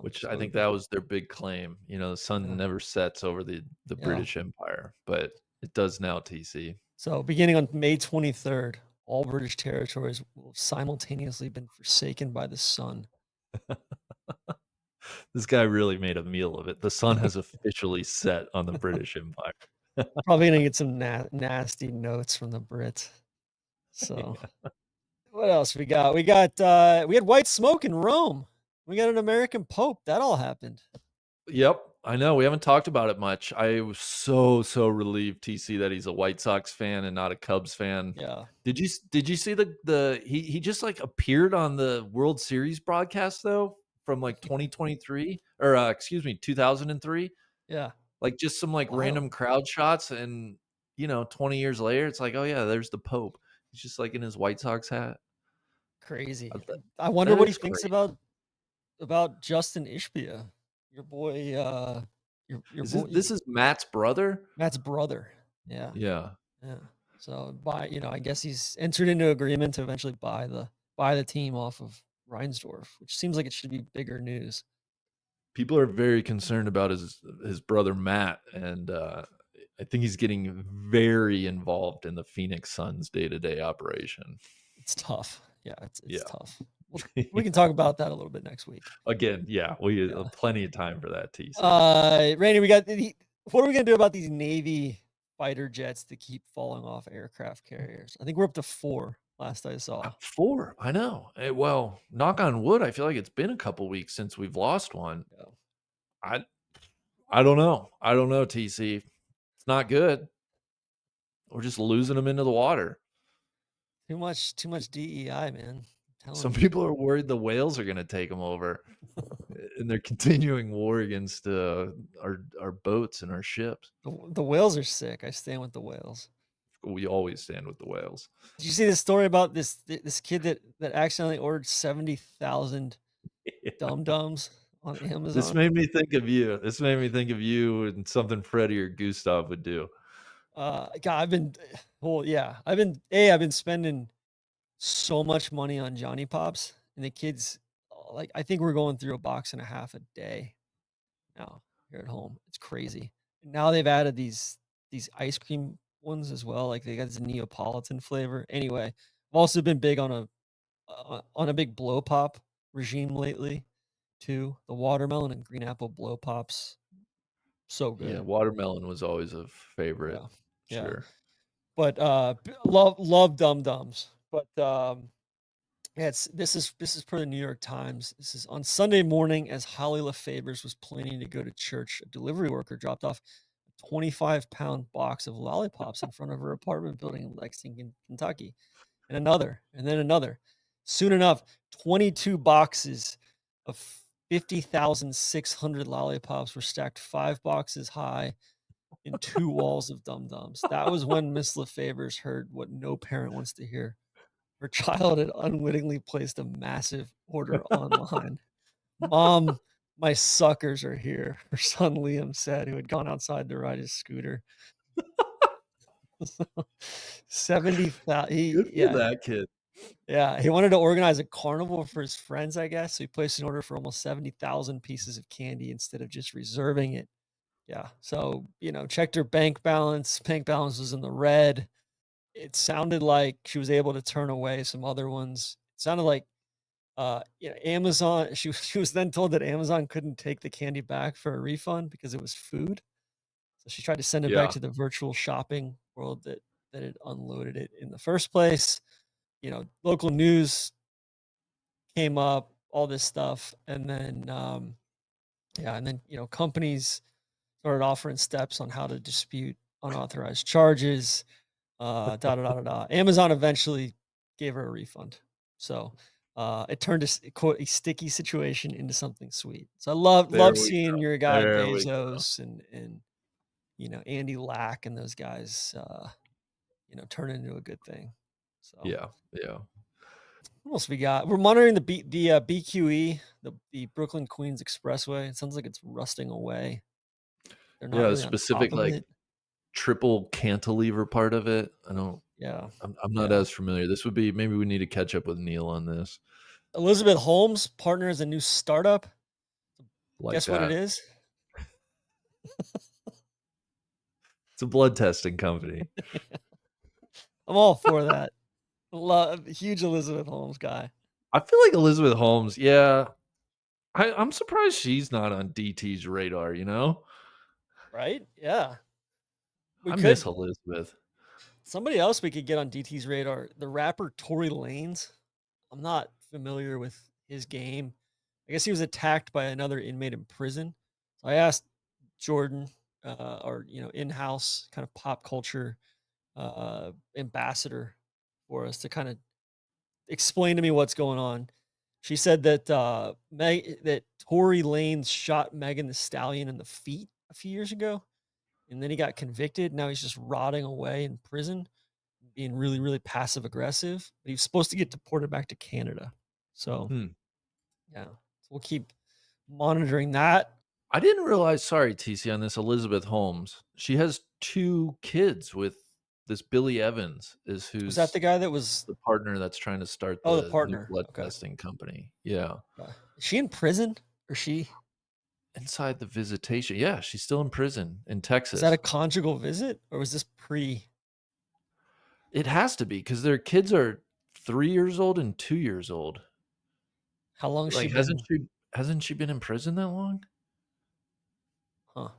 Which I So think that was their big claim. You know, the sun yeah, never sets over the yeah. British Empire, but it does now, TC. So beginning on May 23rd, all British territories will have simultaneously been forsaken by the sun. This guy really made a meal of it. The sun has officially set on the British Empire. Probably gonna get some nasty notes from the Brits. So what else we got? We had white smoke in Rome. We got an American Pope. That all happened. Yep, I know, we haven't talked about it much. I was so relieved, TC, that he's a White Sox fan and not a Cubs fan. Yeah. Did you see the he just, like, appeared on the World Series broadcast, though, from, like, 2023 or, excuse me, 2003? Yeah. Like, just some, like, Wild. random crowd shots and, 20 years later, it's like, "Oh, yeah, there's the Pope." He's just, like, in his White Sox hat. Crazy. That I wonder that what he is thinks crazy. about Justin Ishbia, your boy, your Is boy this is Matt's brother? Matt's brother. Yeah, Yeah. yeah. So I guess he's entered into agreement to eventually buy the team off of Reinsdorf, which seems like it should be bigger news. People are very concerned about his brother Matt, and, I think he's getting very involved in the Phoenix Suns day-to-day operation. It's tough. Yeah, it's Yeah. tough. Well, we can talk about that a little bit next week. Again, yeah, we Yeah. plenty of time for that, TC. Randy, we got what are we gonna do about these Navy fighter jets that keep falling off aircraft carriers? I think we're up to 4 last I saw. 4, I know. Well, knock on wood, I feel like it's been a couple weeks since we've lost one. Yeah. I I don't know. I don't know, TC. It's not good. We're just losing them into the water. Too much DEI, man. I'm telling Some you. people are worried the whales are gonna take them over, and they're continuing war against, our boats and our ships. The whales are sick. I stand with the whales. We always stand with the whales. Did you see this story about this kid that accidentally ordered 70,000 Yeah. dum-dums on This Amazon? made me think of you. This made me think of you and something Freddie or Gustav would do. God, yeah. I've been spending so much money on Johnny Pops, and the kids, like, I think we're going through a box and a half a day now here at home. It's crazy. Now they've added these ice cream ones as well. Like they got this Neapolitan flavor. Anyway, I've also been big on a big blow pop regime lately too. The watermelon and green apple blow pops, so Yeah, good. watermelon was always a favorite. Yeah, yeah. Sure. But love Dum Dums. But yeah, this is per the New York Times. This is on Sunday morning as Holly LaFavers was planning to go to church. A delivery worker dropped off a 25-pound box of lollipops in front of her apartment building in Lexington, Kentucky, and another, and then another. Soon enough, 22 boxes of 50,600 lollipops were stacked 5 boxes high in 2 walls of Dum Dums. That was when Miss LaFavers heard what no parent wants to hear. Her child had unwittingly placed a massive order online. "Mom, my suckers are here," her son Liam said, who had gone outside to ride his scooter. 70,000 Good he for yeah, that kid. yeah, he wanted to organize a carnival for his friends, I guess, so he placed an order for almost 70,000 pieces of candy instead of just reserving it. Yeah, so, checked her bank balance was in the red. It sounded like she was able to turn away some other ones. It sounded like Amazon she was then told that Amazon couldn't take the candy back for a refund because it was food. So she tried to send it back Yeah. to the virtual shopping world that had unloaded it in the first place. Local news came up, all this stuff, and then companies started offering steps on how to dispute unauthorized charges. Da da da da da. Amazon eventually gave her a refund. So it turned quote a sticky situation into something sweet. So I There love we seeing go. your guy There we go. Bezos and Andy Lack and those guys turn into a good thing. So Yeah, yeah. what else we got? We're monitoring the BQE, the Brooklyn Queens Expressway. It sounds like it's rusting away. They're not Yeah, the really on top specific, of like, it. triple cantilever part of it, I don't Yeah. I'm not Yeah. as familiar. This would be maybe we need to catch up with Neil on this, Elizabeth Holmes partners a new startup. like Guess what it that. is? It's a blood testing company. I'm all for that. Love huge Elizabeth Holmes guy, I feel like Elizabeth Holmes, yeah, I'm surprised she's not on DT's radar, you know? right? Yeah. We I miss could Elizabeth. somebody else we could get on DT's radar, the rapper Tory Lanez. I'm not familiar with his game. I guess he was attacked by another inmate in prison. So I asked Jordan, our in-house kind of pop culture ambassador for us to kind of explain to me what's going on. She said that that Tory Lanez shot Megan the Stallion in the feet a few years ago. and then he got convicted. Now he's just rotting away in prison, being really, really passive aggressive. But he was supposed to get deported back to Canada. So Hmm. yeah, so we'll keep monitoring that. I didn't realize, sorry, TC, on this Elizabeth Holmes. She has 2 kids with this Billy Evans is Was that who's the guy that was? the partner that's trying to start Oh, the the new partner. blood Okay. testing company. Yeah. Is she in prison or she? Inside the visitation. Yeah, she's still in prison in Was that a Texas. conjugal visit or was this pre? It has to be because their kids are 3 years old and 2 years old. How long she Like, been? hasn't she been in prison that long? Huh.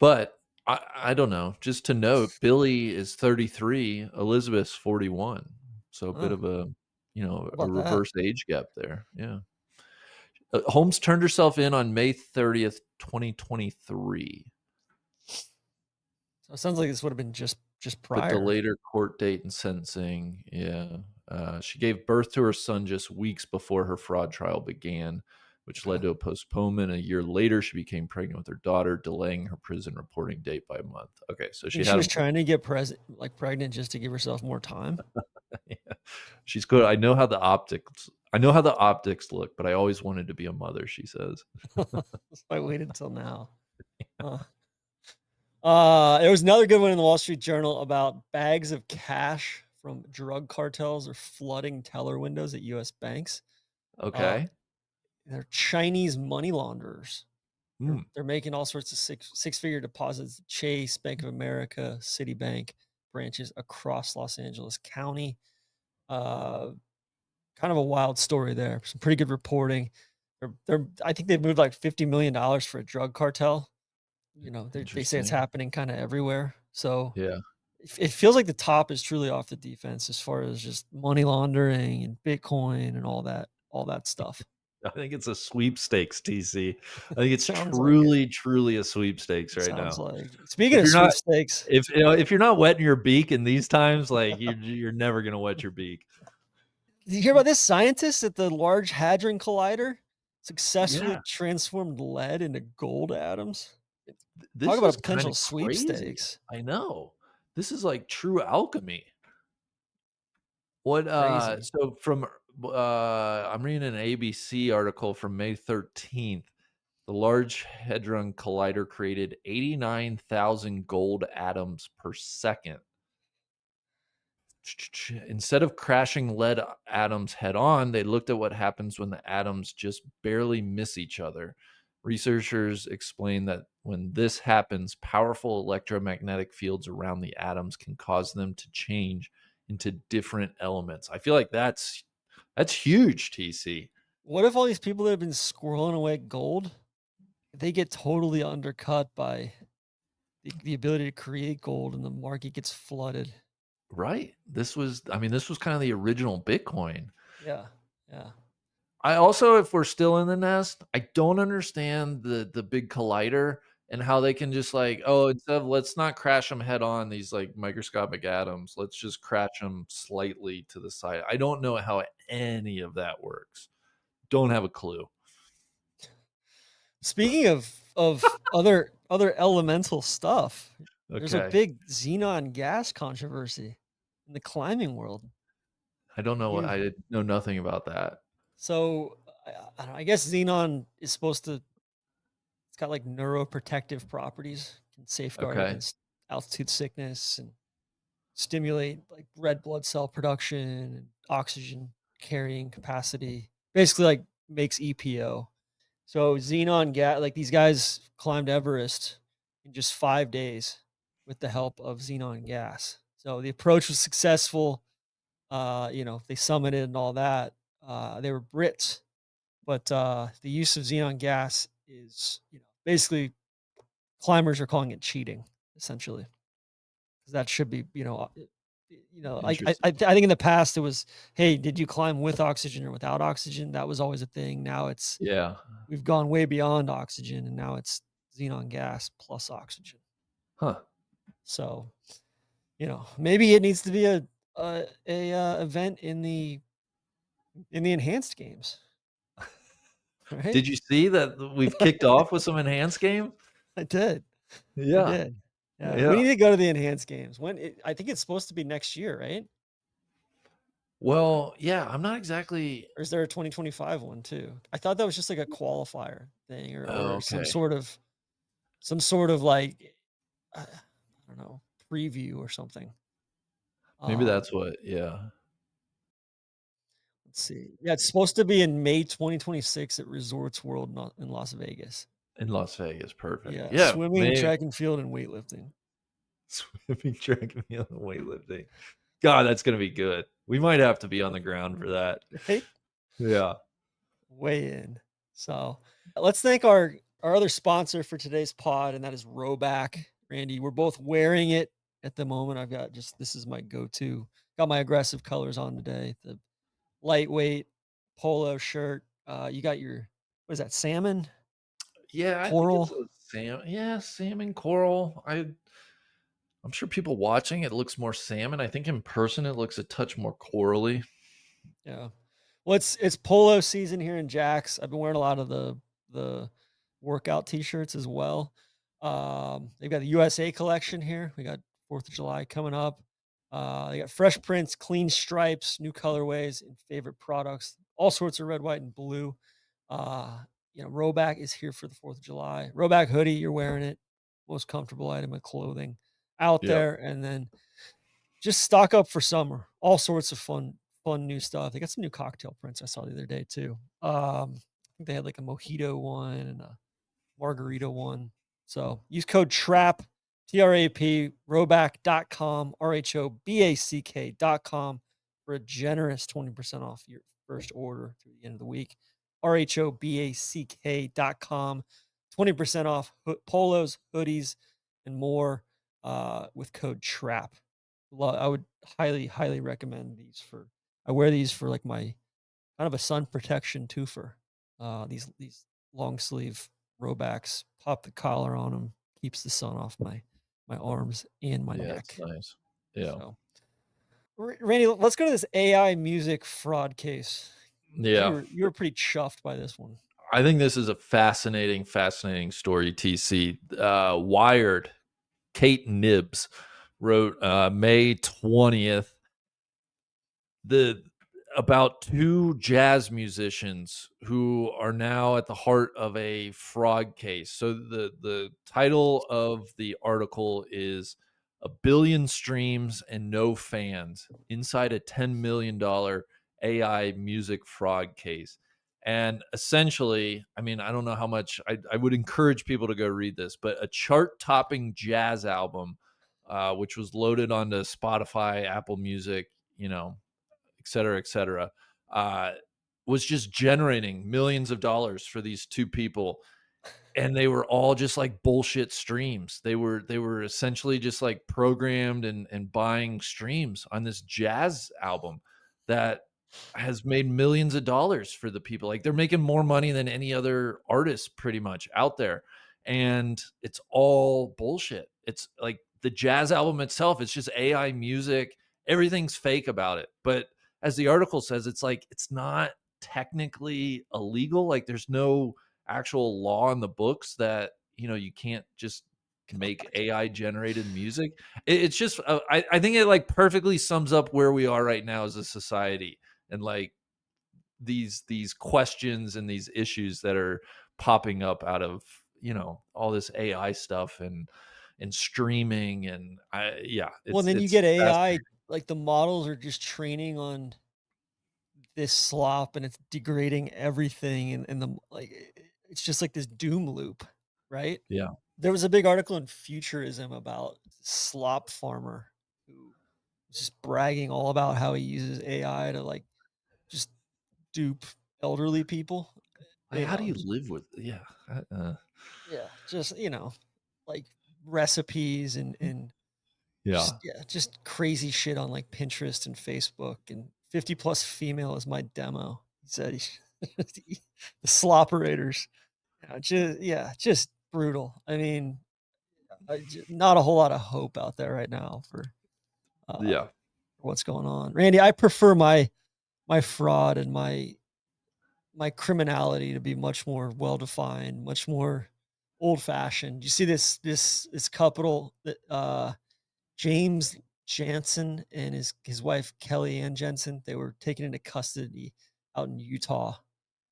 But I don't know. Just to note, Billy is 33, Elizabeth's 41. So a bit Huh. of a, How a about that? reverse age gap there. Yeah. Holmes turned herself in on May 30th, 2023. So it sounds like this would have been just But the prior. later court date and sentencing, yeah. She gave birth to her son just weeks before her fraud trial began, which led Okay. to a postponement. A year later, she became pregnant with her daughter, delaying her prison reporting date by a month. Okay, so You she think she had was him for trying to get pregnant just to give herself more time? yeah. She's good. I know how the optics look, but I always wanted to be a mother, she says. So I waited till now. Huh. There was another good one in the Wall Street Journal about bags of cash from drug cartels are flooding teller windows at U.S. banks. Uh, Okay. they're Chinese money launderers. They're Hmm, they're making all sorts of six-figure deposits at Chase, Bank of America, Citibank branches across Los Angeles County. Uh, Kind of a wild story there. Some pretty good reporting. I think they've moved like $50 million for a drug cartel. They say it's interesting. happening kind of everywhere. So Yeah. it feels like the top is truly off the defense as far as just money laundering and Bitcoin and all that stuff. I think it's a sweepstakes, TC. I think it's Sounds like it. truly, truly a sweepstakes It right sounds now. like. Speaking If of you're not sweepstakes, if you're not wetting your beak in these times, like, you're never gonna wet your beak. did you hear about this scientist at the Large Hadron Collider successfully Yeah. transformed lead into gold atoms? Talk This about a is kinda potential crazy. sweepstakes. I know. This is like true alchemy. What, Crazy. so from, I'm reading an ABC article from May 13th. The Large Hadron Collider created 89,000 gold atoms per second. Instead of crashing lead atoms head on, they looked at what happens when the atoms just barely miss each other. Researchers explain that when this happens, powerful electromagnetic fields around the atoms can cause them to change into different elements. I feel like that's huge, TC. What if all these people that have been squirreling away gold, they get totally undercut by the ability to create gold and the market gets flooded? Right? This was kind of the original Bitcoin. Yeah. Yeah. I also, if we're still in the nest, I don't understand the big collider and how they can just like, oh, instead of let's not crash them head on, these like microscopic atoms, let's just crash them slightly to the side. I don't know how any of that works. Don't have a clue. Speaking of other elemental stuff, there's a Okay. big xenon gas controversy in the climbing world. I don't know what You I know nothing about that. so I don't know, I guess xenon is supposed to it's got like neuroprotective properties, can safeguard Okay. against altitude sickness and stimulate like red blood cell production and oxygen carrying capacity. Basically like makes EPO. So xenon gas, like these guys climbed Everest in just 5 days with the help of xenon gas. So the approach was successful. They summited and all that. They were Brits, but the use of xenon gas is, basically climbers are calling it cheating, essentially. 'Cause that should be, I Interesting. think in the past it was, hey, did you climb with oxygen or without oxygen? That was always a thing. Now it's Yeah. we've gone way beyond oxygen, and now it's xenon gas plus oxygen. Huh. So, maybe it needs to be event in the enhanced games, right? Did you see that we've kicked off with some enhanced game? I did. We Yeah. did. Yeah, we Yeah. need to go to the enhanced games. I think it's supposed to be next year, right? Well, yeah, I'm not exactly Or is there a 2025 one too? I thought that was just like a qualifier thing or okay. some sort of like I don't know, preview or something. Maybe Um, that's what yeah, let's see. Yeah, it's supposed to be in May 2026 at Resorts World in Las Vegas. in Las Vegas, perfect. Yeah, Yeah, swimming, may track and field, and weightlifting. swimming, track and field, and weightlifting. God, that's gonna be good. We might have to be on the ground for that. Right? Yeah. Weigh in. So let's thank our other sponsor for today's pod, and that is Rowback. Randy, we're both wearing it at the moment. I've got just this is my go-to. Got my aggressive colors on today. The lightweight polo shirt. You got your what is that? Salmon, Yeah, I think it's coral. a salmon coral. I'm sure people watching it looks more salmon. I think in person it looks a touch more corally. Yeah. Well, it's polo season here in Jax. I've been wearing a lot of the workout t-shirts as well. They've got the USA collection here. We got 4th of July coming up. They got fresh prints, clean stripes, new colorways, and favorite products. All sorts of red, white, and blue. Uh, Rowback is here for the 4th of July. Rowback hoodie, you're wearing it. Most comfortable item of clothing out Yep. there. And then just stock up for summer. All sorts of fun new stuff. They got some new cocktail prints I saw the other day too. I think they had like a mojito one and a margarita one. So use code TRAP, TRAP, rowback.com, RHOBACK.com for a generous 20% off your first order through the end of the week. RHOBACK.com, 20% off polos, hoodies, and more with code TRAP. I would highly recommend these for I wear these for like my kind of a sun protection too for these long sleeve Rowbacks. Pop the collar on them, keeps the sun off my arms and my Yeah, it's neck. nice. Yeah. So, Randy, let's go to this AI music fraud case because Yeah. you were pretty chuffed by this one. I think this is a fascinating story, TC. Wired, Kate Nibbs wrote May 20th the about two jazz musicians who are now at the heart of a fraud case. So the title of the article is "A Billion Streams and No Fans Inside a $10 Million AI Music Fraud Case." And essentially, I mean, I don't know how much I would encourage people to go read this, but a chart-topping jazz album, which was loaded onto Spotify, Apple Music, et cetera, uh, was just generating millions of dollars for these two people, and they were all just like bullshit streams. They were essentially just like programmed and buying streams on this jazz album that has made millions of dollars for the people. Like they're making more money than any other artist pretty much out there. And it's all bullshit. It's like the jazz album itself, it's just AI music. Everything's fake about it. But as the article says, it's like it's not technically illegal. Like there's no actual law in the books that you can't just make AI generated music. It's just I think it like perfectly sums up where we are right now as a society, and like these questions and these issues that are popping up out of all this AI stuff and streaming, and Well, and then you it's get AI, fascinating. like the models are just training on this slop and it's degrading everything and it's just like this doom loop, right? Yeah, There was a big article in Futurism about slop farmer who was just bragging all about how he uses AI to like just dupe elderly people, like you how do you know. live with Yeah, just, like recipes and yeah, just crazy shit on like Pinterest and Facebook and 50 plus female is my demo. He said the slopperators. Just brutal. I mean, not a whole lot of hope out there right now yeah, what's going on. Randy, I prefer my fraud and my criminality to be much more well defined, much more old fashioned. You see this couple that James Jansen and his wife Kelly Ann Jensen, they were taken into custody out in Utah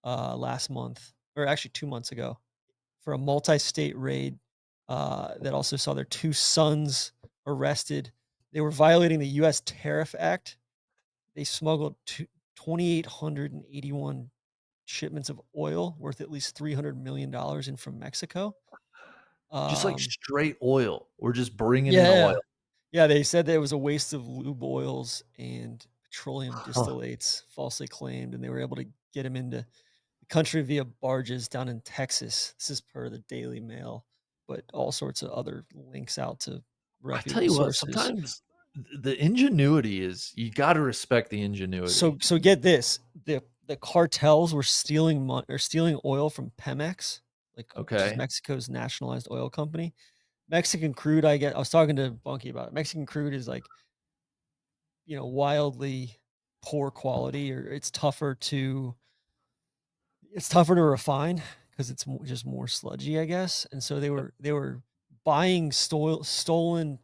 last month, or actually 2 months ago, for a multi-state raid that also saw their two sons arrested. They were violating the U.S. Tariff Act. They smuggled 2,881 shipments of oil worth at least $300 million in from Mexico. Just like Um, straight oil. We're just bringing in yeah, oil. yeah, they said that it was a waste of lube oils and petroleum Huh. distillates, falsely claimed, and they were able to get him into the country via barges down in Texas. This is per the Daily Mail, but all sorts of other links out to I tell reputable you what, sources. sometimes the ingenuity is you gotta respect the ingenuity. So get this, the cartels were stealing oil from Pemex, like, which is Okay. Mexico's nationalized oil company. Mexican crude, I was talking to Bunky about it. Mexican crude is like, wildly poor quality, or it's tougher to refine because it's just more sludgy, I guess. And so they were buying stolen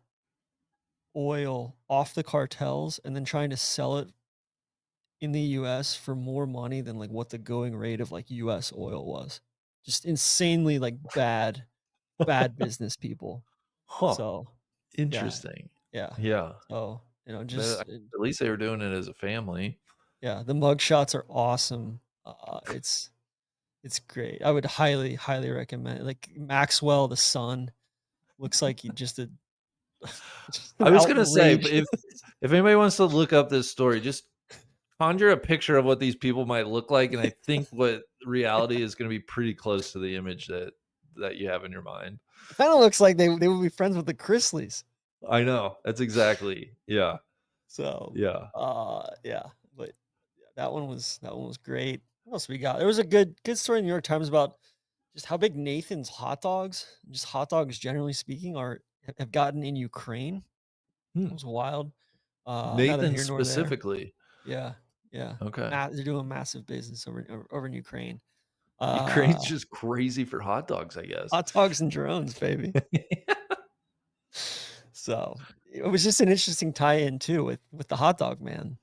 oil off the cartels and then trying to sell it in the US for more money than, like, what the going rate of, like, US oil was. Just insanely, like, bad business people. Huh. So, yeah, Interesting. yeah. Yeah. So, But just at least they were doing it as a family. yeah, the mug shots are awesome. It's great. I would highly, highly recommend it. Like, Maxwell, the son, looks like he just a just an I was gonna say, outrage. but if anybody wants to look up this story, just conjure a picture of what these people might look like, and I think what reality is gonna be pretty close to the image that you have in your mind. Kinda looks like they would be friends with the Chrisleys. I know. That's exactly yeah. So, Yeah. yeah, but yeah, that one was great. What else we got? There was a good story in the New York Times about just how big Nathan's hot dogs, just hot dogs generally speaking, have gotten in Ukraine. It Hmm. was wild. Neither Nathan here nor there. specifically. Yeah, yeah. Okay. They're doing massive business over in Ukraine. Ukraine's Uh, just crazy for hot dogs, I guess. hot dogs and drones, baby. So, it was just an interesting tie-in too with the hot dog man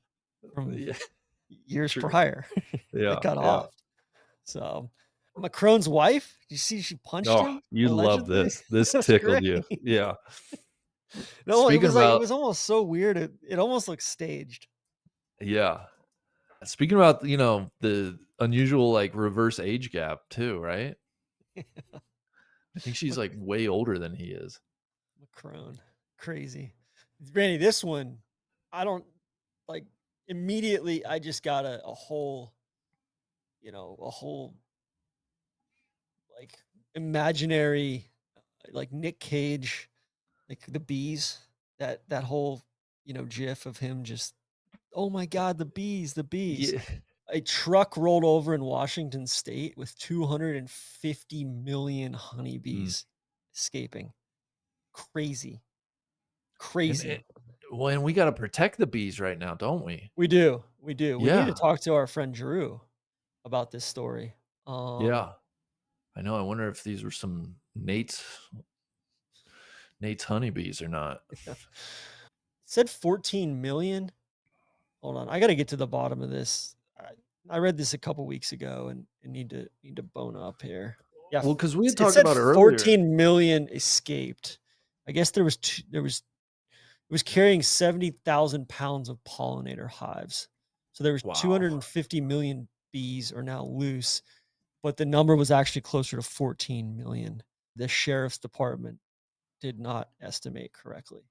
from Yeah, years true. prior that Yeah, got yeah. off. So, Macron's wife, you see she punched Oh, him you love allegedly? this. This That's tickled great. you. Yeah. No, it Speaking was like it about was almost so weird, it almost looked staged. yeah. Speaking about, the unusual, like, reverse age gap too, right? I think she's, Mac like, way older than he is. Macron, crazy. Randy, this one, I don't like, immediately, I just got a whole, like, imaginary, like, Nick Cage, like, the bees, that whole, gif of him just, "Oh my god, the bees, the bees." Yeah. A truck rolled over in Washington State with 250 million Mm. honeybees escaping. Crazy, And crazy. well, and we gotta protect the bees right now, don't we? We do, we do. We need to Yeah. talk to our friend Drew about this story. Yeah. I know, I wonder if these were some Nate's honeybees or not. Said 14 million. Hold on, I gotta get to the bottom of this. I read this a couple weeks ago and need to bone up here. Yeah, Well, because we had it talked said about it earlier. 14 million escaped. I guess it was carrying 70,000 pounds of pollinator hives. So there was Wow. 250 million bees are now loose, but the number was actually closer to 14 million. The sheriff's department did not estimate correctly.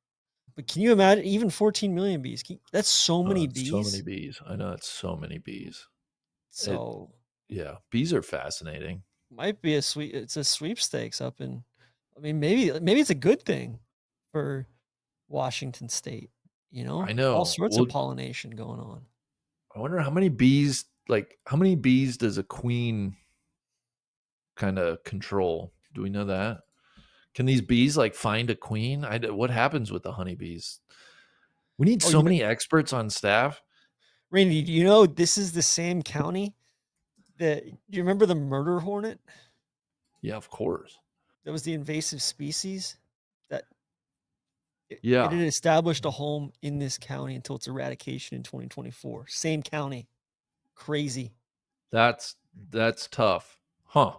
But can you imagine even 14 million bees? That's so Oh, many it's so many bees. bees. I know it's so many bees. It So yeah, bees are fascinating. might be it's a sweepstakes up in, I mean, maybe it's a good thing for Washington State, I all know. sorts of Well, pollination going on. I wonder how many bees does a queen kinda control? Do we know that? Can these bees, like, find a queen? What happens with the honeybees? We need Oh, so many experts on staff. Randy, do this is the same county that, do you remember the murder hornet? Yeah, of course. that was the invasive species that it Yeah, had established a home in this county until its eradication in 2024. Same county. Crazy. that's that's tough, huh?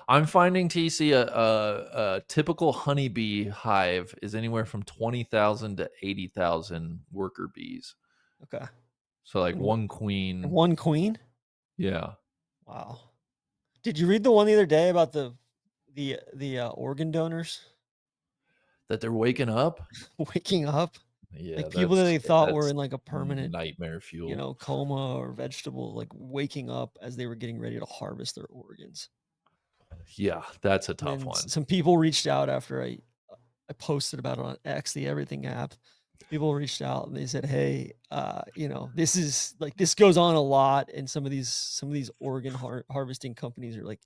I'm finding TC a typical honeybee hive is anywhere from 20,000 to 80,000 worker bees. Okay. So like And what one queen, one queen? yeah, Wow. Did you read the one the other day about the organ donors that they're waking up. waking up? Yeah, Like, people that they thought were that's in, like, a permanent, nightmare fuel. coma or vegetable, like, waking up as they were getting ready to harvest their organs. Yeah, that's a And tough then one. some people reached out after I posted about it on X, the Everything app. People reached out and they said, "Hey, this is like this goes on a lot, and some of these organ harvesting companies are like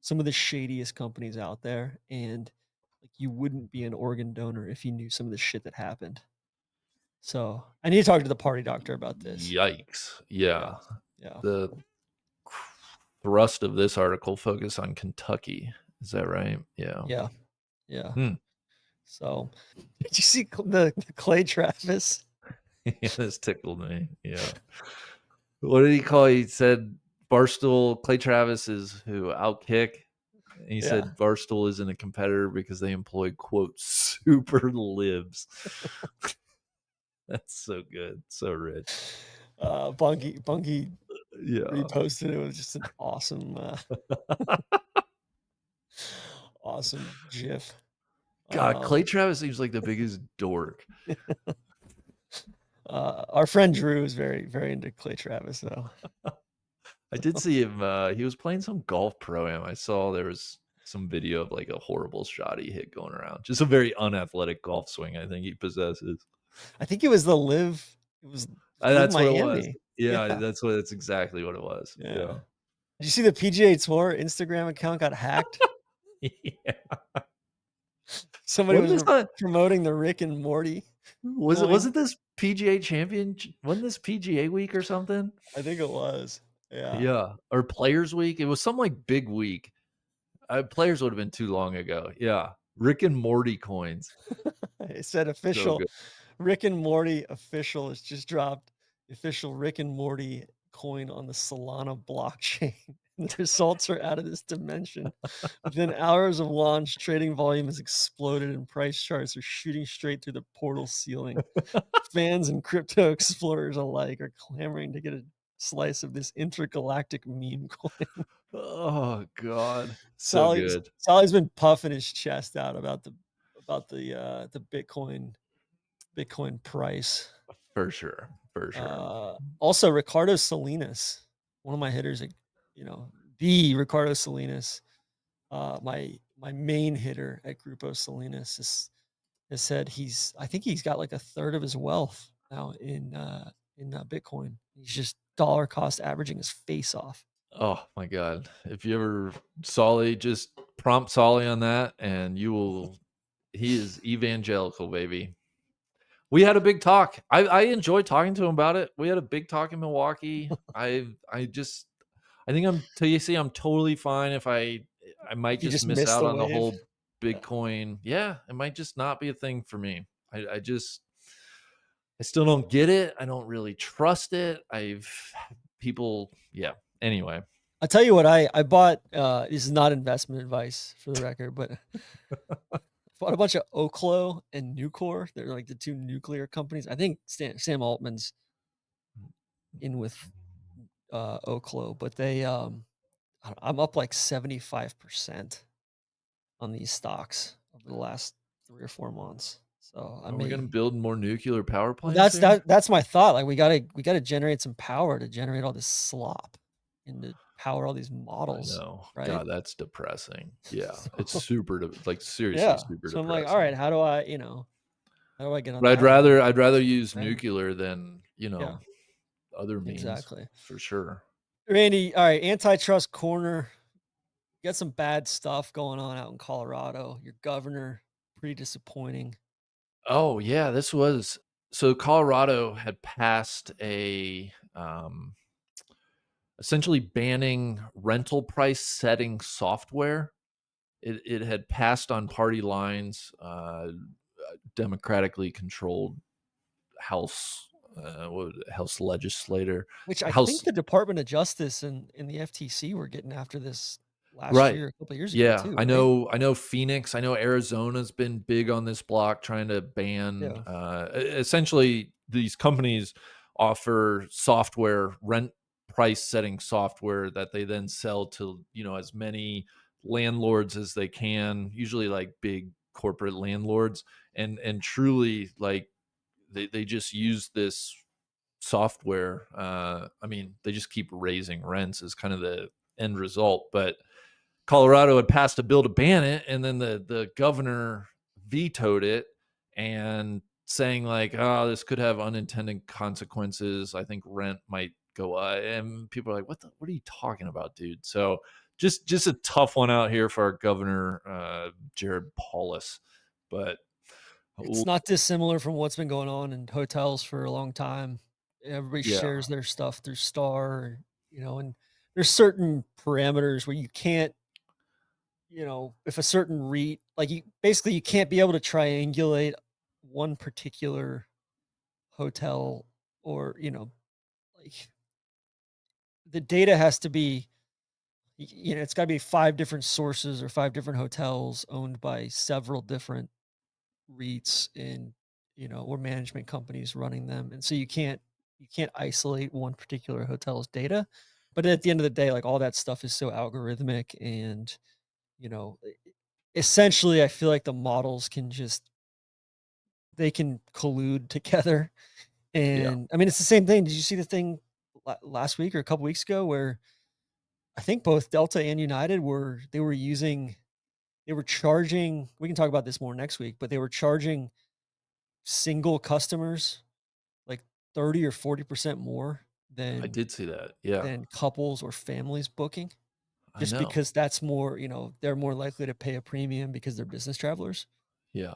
some of the shadiest companies out there, and like you wouldn't be an organ donor if you knew some of the shit that happened." So I need to talk to the party doctor about this. Yikes. Yeah, Yeah. yeah, The thrust of this article focus on Kentucky. Is that right? Yeah. yeah, yeah. Hmm. So did you see the Clay Travis? Yeah, this tickled me. Yeah. What did he call? He said Barstool Clay Travis is who Outkick. And he Yeah. said Barstool isn't a competitor because they employ quote super libs. That's so good, so rich. Bungie Yeah. reposted it. It was just an awesome, awesome GIF. God, Clay Um, Travis seems like the biggest dork. our friend Drew is very, very into Clay Travis, though. I did see him. He was playing some golf pro-am. I saw there was some video of like a horrible shot he hit going around. Just a very unathletic golf swing. I think he possesses. I think it was the Live. It was Live That's what it was. Miami. Yeah, Yeah, that's exactly what it was. yeah. Yeah. Did you see the PGA Tour Instagram account got hacked? Yeah. Somebody Wasn't was this not promoting the Rick and Morty coin. wasn't this PGA champion? Wasn't this PGA week or something? I think it was. Yeah. Yeah, or Players Week. It was some like big week. Players would have been too long ago. Yeah, Rick and Morty coins. It said So official good. Rick and Morty official has just dropped the official Rick and Morty coin on the Solana blockchain. The results are out of this dimension. Within hours of launch, trading volume has exploded and price charts are shooting straight through the portal ceiling. Fans and crypto explorers alike are clamoring to get a slice of this intergalactic meme coin. Oh god, so Sally's good. Sally's been puffing his chest out about the Bitcoin price. For sure, for sure. Also Ricardo Salinas, one of my hitters, like, the Ricardo Salinas, my main hitter at Grupo Salinas has said I think he's got like a third of his wealth now in Bitcoin. He's just dollar cost averaging his face off. Oh my god. If you ever Solly, just prompt Solly on that and you will he is evangelical, baby. We had a big talk. I enjoyed talking to him about it. We had a big talk in Milwaukee. I think I'm TC, I'm totally fine if I might If you just just miss missed out the on the wave. whole Yeah. Bitcoin. Yeah, it might just not be a thing for me. I just I still don't get it. I don't really trust it. I've people yeah. Anyway. I'll tell you what I bought, this is not investment advice for the record, but bought a bunch of Oklo and Nucor. They're like the 2 nuclear companies. I think Sam Altman's in with, Oklo, but I'm up like 75% on these stocks over the last 3 or 4 months. So I Are we gonna may build more nuclear power well, plants here? that's my thought. Like we gotta generate some power to generate all this slop and to power all these I models, know. right? God, that's depressing. Yeah, it's So super like seriously yeah. super So I'm like, all right, depressing. how do I get on But that I'd rather use bandwagon? nuclear than, Yeah, other means exactly. for sure. Randy, all right, antitrust corner. You got some bad stuff going on out in Colorado. Your governor, pretty disappointing. Oh, yeah, this was so Colorado had passed a essentially banning rental price setting software it had passed on party lines, democratically controlled House, what was it, House legislator, Which I think House. the Department of Justice and the FTC were getting after this last Right. year, a couple of years ago Yeah, too, I right? know I know Phoenix, I know Arizona's been big on this block trying to ban, Yeah. essentially, these companies offer software, rent price setting software that they then sell to, as many landlords as they can, usually, like, big corporate landlords, and truly, like, they just use this software, I mean, they just keep raising rents is kind of the end result, but Colorado had passed a bill to ban it, and then the governor vetoed it, and saying like, "Oh, this could have unintended consequences. I think rent might go up." And people are like, What are you talking about, dude?" So just a tough one out here for our governor, Jared Paulus. But It's not dissimilar from what's been going on in hotels for a long time. Everybody yeah, shares their stuff through Star, and there's certain parameters where you can't, if a certain REIT, like you basically you can't be able to triangulate one particular hotel or, like the data has to be, it's got to be five different sources or five different hotels owned by several different REITs and, or management companies running them. And so you can't isolate one particular hotel's data. But at the end of the day, like all that stuff is so algorithmic and, you know, e- essentially I feel like the models can just they can collude together. yeah, And I mean it's the same thing. Did you see the thing last week or a couple weeks ago where I think both Delta and United they were charging, we can talk about this more next week, but they were charging single customers like 30 or 40% more I than did see that. Yeah, couples or families booking, I just know. because that's more, they're more likely to pay a premium because they're business travelers. Yeah.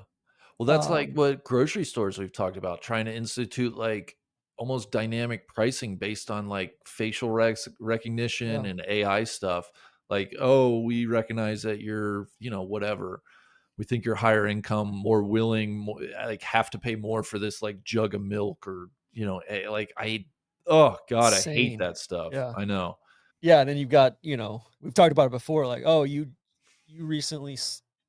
Well, that's like Um, what grocery stores we've talked about, trying to institute like almost dynamic pricing based on like facial recognition yeah, and AI stuff. Like, oh, we recognize that you're, whatever. We think you're higher income, more willing, like have to pay more for this like jug of milk or, like oh God, I hate insane. that stuff. Yeah. I know. Yeah, and then you've got, we've talked about it before, like, oh, you recently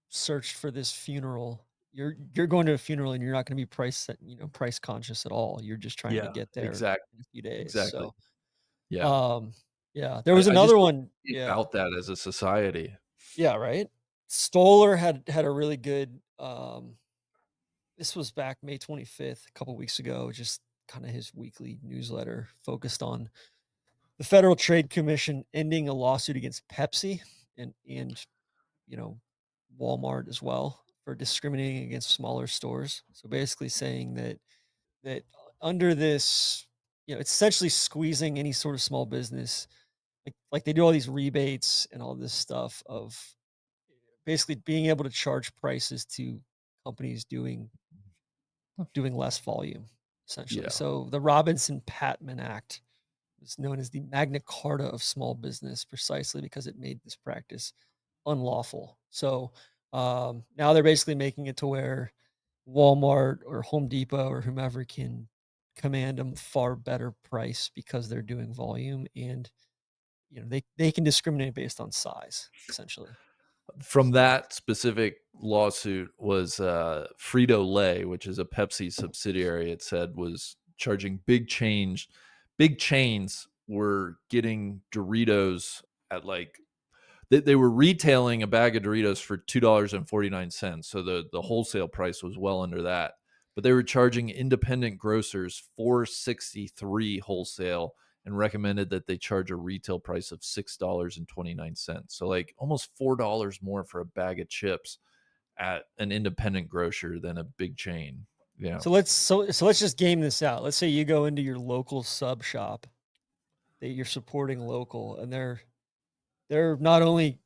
searched for this funeral. You're going to a funeral and you're not going to be price conscious at all. You're just trying to Yeah, get there exactly. in a few days. Exactly. So, Yeah. um, yeah, there was I just another don't one. think Yeah, about that as a society. yeah, right. Stoller had a really good. This was back May 25th, a couple weeks ago. Just kind of his weekly newsletter focused on the Federal Trade Commission ending a lawsuit against Pepsi and you know, Walmart as well for discriminating against smaller stores. So basically saying that under this, it's essentially squeezing any sort of small business. Like they do all these rebates and all this stuff of basically being able to charge prices to companies doing less volume, essentially. Yeah. So the Robinson-Patman Act was known as the Magna Carta of small business precisely because it made this practice unlawful. So now they're basically making it to where Walmart or Home Depot or whomever can command a far better price because they're doing volume and they can discriminate based on size essentially. From So that specific lawsuit was, Frito-Lay, which is a Pepsi subsidiary, it said was charging big chains were getting Doritos at, like, they were retailing a bag of Doritos for $2.49, so the wholesale price was well under that, but they were charging independent grocers 4.63 wholesale and recommended that they charge a retail price of $6.29. So, like, almost $4 more for a bag of chips at an independent grocer than a big chain. Yeah. let's just game this out. Let's say you go into your local sub shop that you're supporting local and they're not only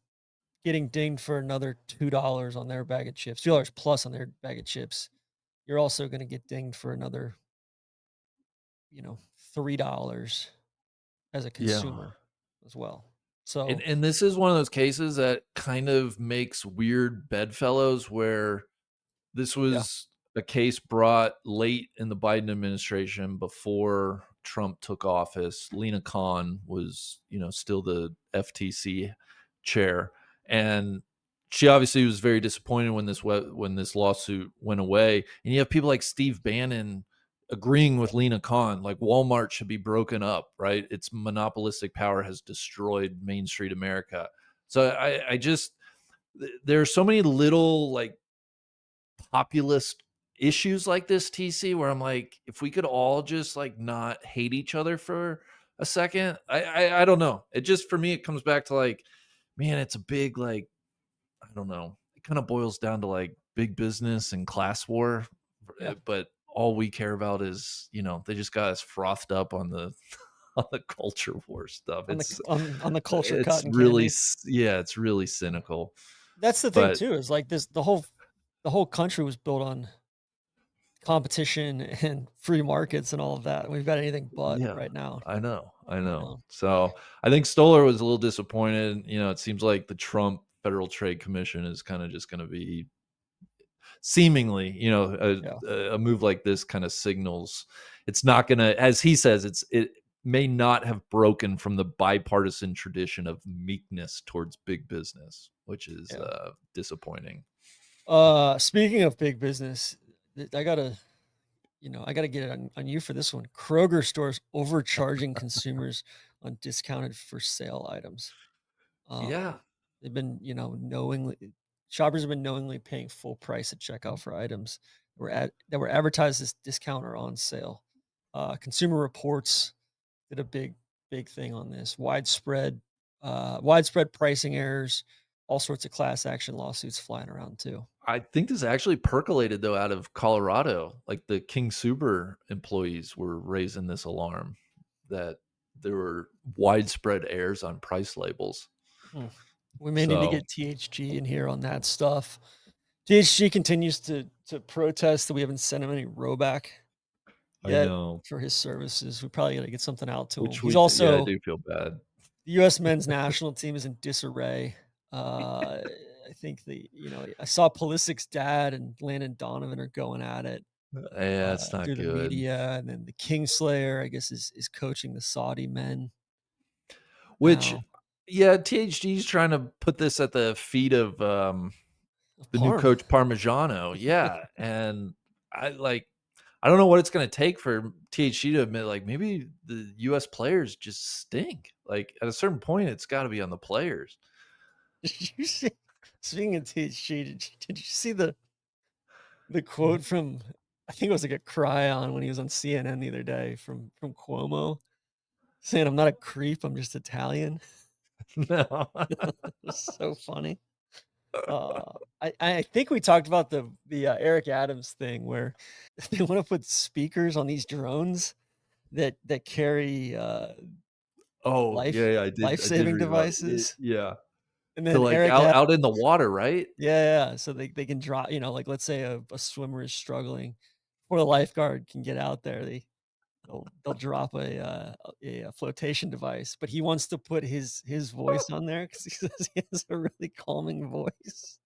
getting dinged for another $2 on their bag of chips, $2 plus on their bag of chips, you're also gonna get dinged for another, $3 as a Yeah. consumer as well. So And this is one of those cases that kind of makes weird bedfellows where this yeah, was a case brought late in the Biden administration before Trump took office. Lena Khan was, still the FTC chair, and she obviously was very disappointed when this lawsuit went away. And you have people like Steve Bannon agreeing with Lena Khan, like Walmart should be broken up, right? Its monopolistic power has destroyed Main Street America. So I just there are so many little like populist issues like this, TC, where I'm like, if we could all just like not hate each other for a second, I don't know. It just for me, it comes back to like, man, it's a big like, I don't know. It kind of boils down to like big business and class war, yeah, but all we care about is, they just got us frothed up on the on the culture war stuff. on the It's on the culture it's cotton really candy. yeah, it's really cynical. That's the thing But too, is like this the whole country was built on competition and free markets and all of that. We've got anything but yeah, right now, I know, I you know. know? So I think Stoller was a little disappointed. It seems like the Trump Federal Trade Commission is kind of just going to be seemingly, Yeah. a move like this kind of signals it's not going to, as he says, it may not have broken from the bipartisan tradition of meekness towards big business, which is Yeah. disappointing. Speaking of big business, I gotta get it on you for this one. Kroger stores overcharging consumers on discounted for sale items. Yeah, They've been, knowingly shoppers have been knowingly paying full price at checkout for items that were advertised as discount or on sale. Consumer Reports did a big thing on this. Widespread pricing errors, all sorts of class action lawsuits flying around too. I think this actually percolated though out of Colorado. Like the King Suber employees were raising this alarm that there were widespread errors on price labels. Hmm. We may need to So get THG in here on that stuff. THG continues to protest that we haven't sent him any Rowback I yet know, for his services. We probably got to get something out to him. which He's yeah, I also do feel bad. the U.S. men's national team is in disarray. I think I saw Pulisic's dad and Landon Donovan are going at it Yeah, it's not through the good. media, and then the Kingslayer, I guess, is coaching the Saudi men Which, now yeah, THG's trying to put this at the feet of of the new Parm. coach Parmigiano. Yeah, and I like I don't know what it's going to take for THG to admit like maybe the US players just stink. Like at a certain point it's got to be on the players. Did you see? Speaking of THG, did you see the quote from? I think it was like a cry on when he was on CNN the other day from Cuomo saying, "I'm not a creep, I'm just Italian." No. It was so funny. I think we talked about the Eric Adams thing where they want to put speakers on these drones that carry Oh, life yeah, I did life-saving read about it. devices, Yeah. and To then like Eric out Adams, out in the water, right? yeah, so they can drop, like let's say a swimmer is struggling, or the lifeguard can get out there, they'll drop a flotation device, but he wants to put his voice on there because he says he has a really calming voice.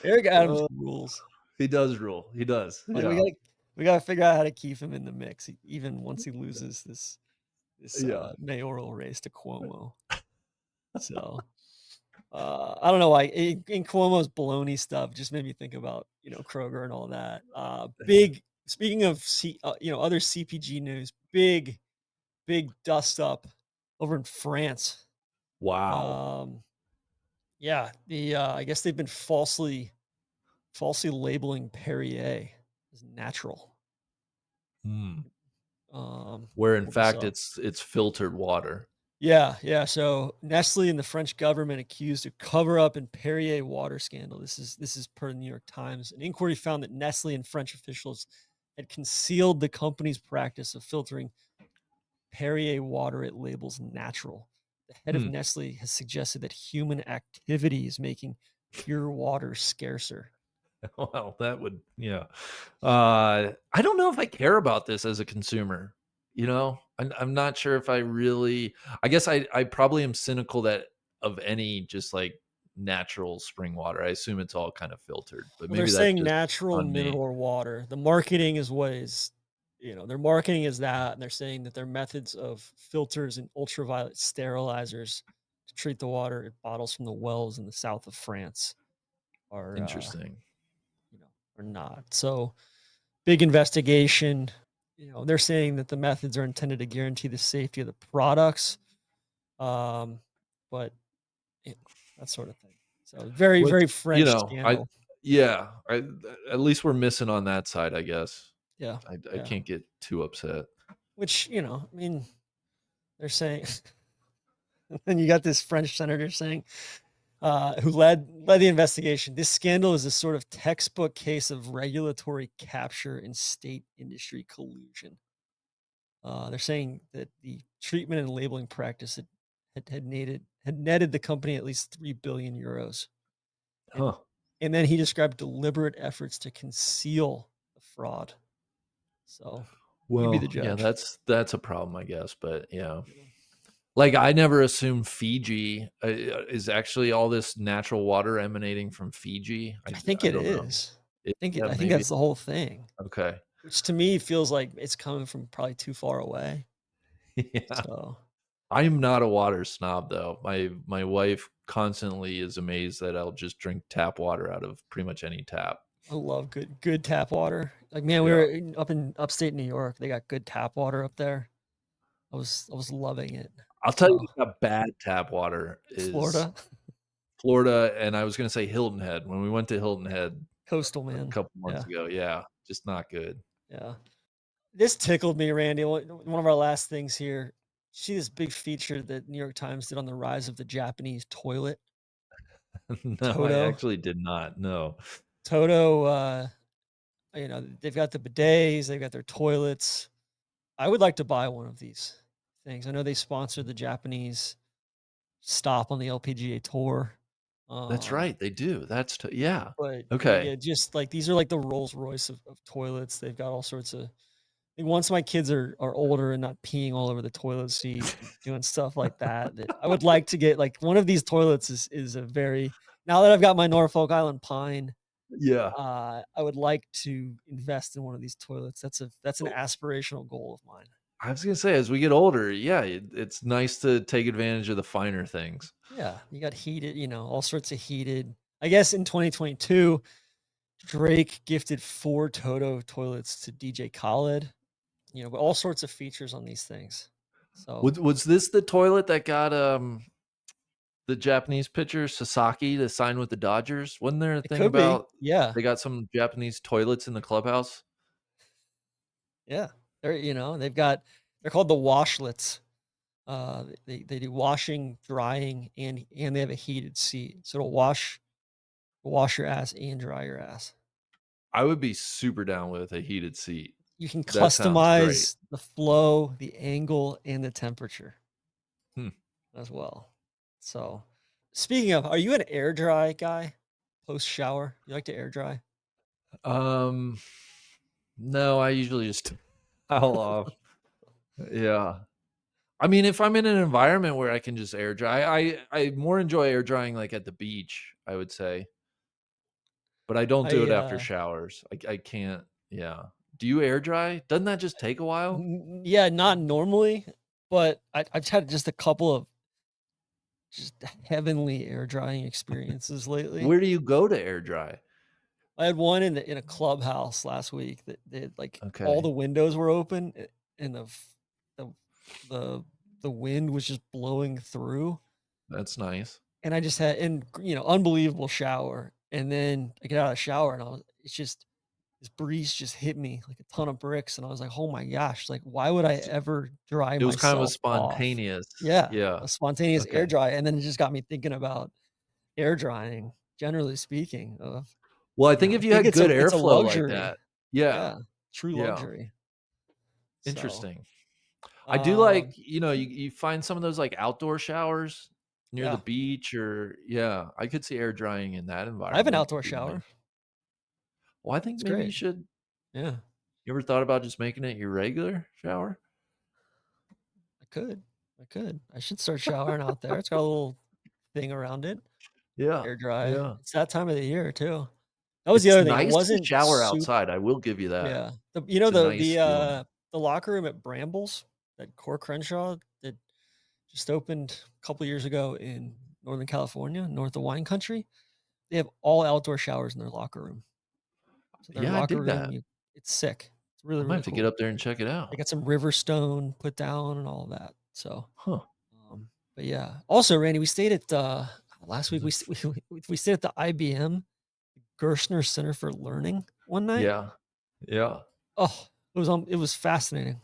Eric Adams Oh, rules. he does rule. He does. Like, we Yeah. gotta we gotta figure out how to keep him in the mix, even once he loses this Yeah. mayoral race to Cuomo. So, I don't know why in Cuomo's baloney stuff just made me think about, Kroger and all that. Big speaking of other CPG news, big dust up over in France. Wow. Um, yeah, I guess they've been falsely labeling Perrier as natural. Mm. Let Where me in pull this fact up. it's filtered water. Yeah, yeah. So Nestle and the French government accused of cover up in Perrier water scandal. This is per the New York Times. An inquiry found that Nestle and French officials had concealed the company's practice of filtering Perrier water it labels natural. The head of Hmm. Nestle has suggested that human activity is making pure water scarcer. Well, that would yeah. I don't know if I care about this as a consumer, you know? I'm not sure if I really I guess I probably am cynical that of any just, like, natural spring water. I assume it's all kind of filtered, but Well, they're maybe that's saying just natural on me. mineral water. The marketing is what is, their marketing is that, and they're saying that their methods of filters and ultraviolet sterilizers to treat the water in bottles from the wells in the south of France are, Interesting. are not. So big investigation. They're saying that the methods are intended to guarantee the safety of the products, um, but you that sort of thing. So very, What's very French I scandal. yeah, at least we're missing on that side, I guess. Yeah, I yeah. can't get too upset. Which, I mean, they're saying and you got this French senator saying, who led the investigation. This scandal is a sort of textbook case of regulatory capture and state industry collusion. They're saying that the treatment and labeling practice had netted the company at least 3 billion euros, and Huh. then he described deliberate efforts to conceal the fraud. So you be the Well, yeah, judge. that's a problem, I guess, but yeah. Yeah. Like, I never assumed Fiji, is actually all this natural water emanating from Fiji? I think I it don't know. is. Yeah, I think maybe. that's the whole thing. Okay. Which to me feels like it's coming from probably too far away. Yeah. So, I'm not a water snob, though. My wife constantly is amazed that I'll just drink tap water out of pretty much any tap. I love good tap water. Like, man, we Yeah. were up in upstate New York. They got good tap water up there. I was loving it. I'll tell you So, what's got bad tap water is Florida, Florida, and I was gonna say Hilton Head. When we went to Hilton Head coastal a man. couple months Yeah, ago, yeah, just not good. yeah. This tickled me, Randy. One of our last things here. See this big feature that New York Times did on the rise of the Japanese toilet, No, I Toto. actually did not, no. Toto, they've got the bidets, they've got their toilets. I would like to buy one of these things. I know they sponsor the Japanese stop on the LPGA tour. That's Um, right, they do, that's t yeah. but Okay. yeah, just like these are like the Rolls Royce of toilets. They've got all sorts of. Like once my kids are older and not peeing all over the toilet seat, and doing stuff like that, that I would like to get like one of these toilets is a very now that I've got my Norfolk Island Pine, Yeah. I would like to invest in one of these toilets. That's an Oh, aspirational goal of mine. I was gonna say, as we get older, yeah, it's nice to take advantage of the finer things. Yeah, you got heated, all sorts of heated. I guess in 2022, Drake gifted 4 Toto toilets to DJ Khaled, but all sorts of features on these things. So Was this the toilet that got, the Japanese pitcher Sasaki to sign with the Dodgers? Wasn't there a it thing could be, about yeah, they got some Japanese toilets in the clubhouse? yeah. They're called the washlets. They do washing, drying, and they have a heated seat, so it'll wash your ass and dry your ass. I would be super down with a heated seat. You can That sounds great. customize the flow, the angle, and the temperature Hmm. as well. So, speaking of, are you an air dry guy? Post shower, you like to air dry? Um, no, I usually just towel off. Yeah. I mean, if I'm in an environment where I can just air dry, I more enjoy air drying, like, at the beach, I would say, but I don't do it I after showers. I can't yeah. Do you air dry? Doesn't that just take a while? yeah, not normally, but I've had just a couple of just heavenly air drying experiences lately. Where do you go to air dry? I had one in a clubhouse last week that they had, like, all Okay, the windows were open, and the the the wind was just blowing through, that's nice. and I just had unbelievable shower, and then I get out of the shower, and it's just this breeze just hit me like a ton of bricks, and I was like, "Oh my gosh, like, why would I S ever dry It was kind of a myself off?" spontaneous Yeah, yeah, a spontaneous air okay. dry, and then it just got me thinking about air drying, generally speaking, of Well, I think I if you think had good it's a airflow like luxury. that yeah, Yeah, true yeah, luxury. So, interesting. I do like, um, you find some of those, like, outdoor showers near the yeah, beach or yeah, I could see air drying in that I have an environment outdoor being nice. shower. Well, I think It's maybe you great. should Yeah. you ever thought about just making it your regular shower? could. I could. I should start showering out there. It's got a little thing around it, Yeah, air dry. yeah. It's that time of the year too. That was the It's other thing. It nice to wasn't shower soup. outside, I will give you that. Yeah. It's a nice feeling. The locker room at Brambles, that Core Crenshaw that just opened a couple years ago in Northern California, north of wine country. They have all outdoor showers in their locker room. So their Yeah, I locker dig room, that. it's sick. It's really, I might really have to get cool. up there and check it They out. got some river stone put down and all of that. So, Huh. but yeah. Also, Randy, we stayed at last week. Is it f We stayed at the IBM Gershner Center for Learning one night. Yeah, yeah. Oh, it was fascinating,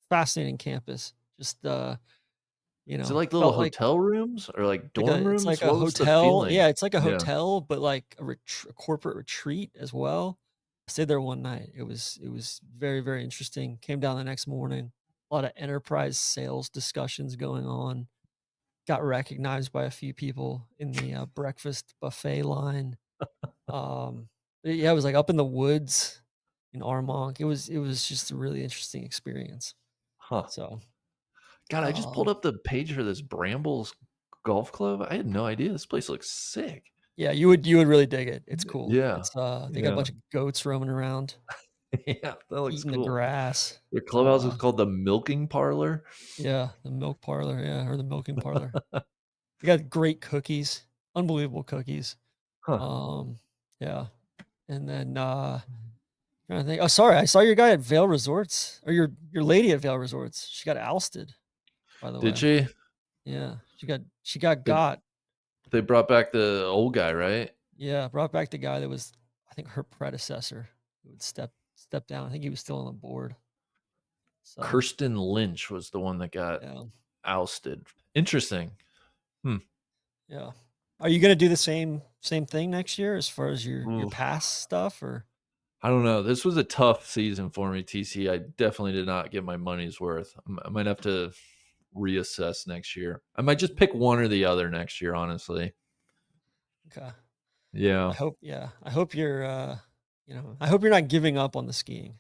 fascinating campus. Just Is it like little felt like hotel rooms or like dorm it's rooms? like a What was the hotel. feeling? Yeah, it's like a Yeah. hotel, but like a corporate retreat as well. I stayed there one night. It was very, very interesting. Came down the next morning. A lot of enterprise sales discussions going on. Got recognized by a few people in the breakfast buffet line. Yeah, it was like up in the woods in Armonk. It was just a really interesting experience. Huh. So, God, I just pulled um, up the page for this Brambles Golf Club. I had no idea. This place looks sick. yeah, you would really dig it. It's cool. Yeah, It's they got a yeah. bunch of goats roaming around, Yeah, that looks eating the cool. grass. Their So, clubhouse is called the Milking Parlor. yeah, the milk parlor, yeah, or the milking parlor. They got great cookies, unbelievable cookies. Huh. Um, yeah, and then trying to think. Oh, sorry, I saw your guy at Vail Resorts, or your lady at Vail Resorts. She got ousted, by the Did way. she? Yeah, she got They got. they brought back the old guy, right? Yeah, brought back the guy that was, I think, her predecessor who would step down. I think he was still on the board. So, Kirsten Lynch was the one that got yeah, ousted. Interesting. Hmm. yeah. Are you gonna do the same thing next year as far as your Oof. past stuff, or I don't know. This was a tough season for me, TC. I definitely did not get my money's worth. I might have to reassess next year. I might just pick one or the other next year, honestly. okay? Yeah. I hope you're I hope you're not giving up on the skiing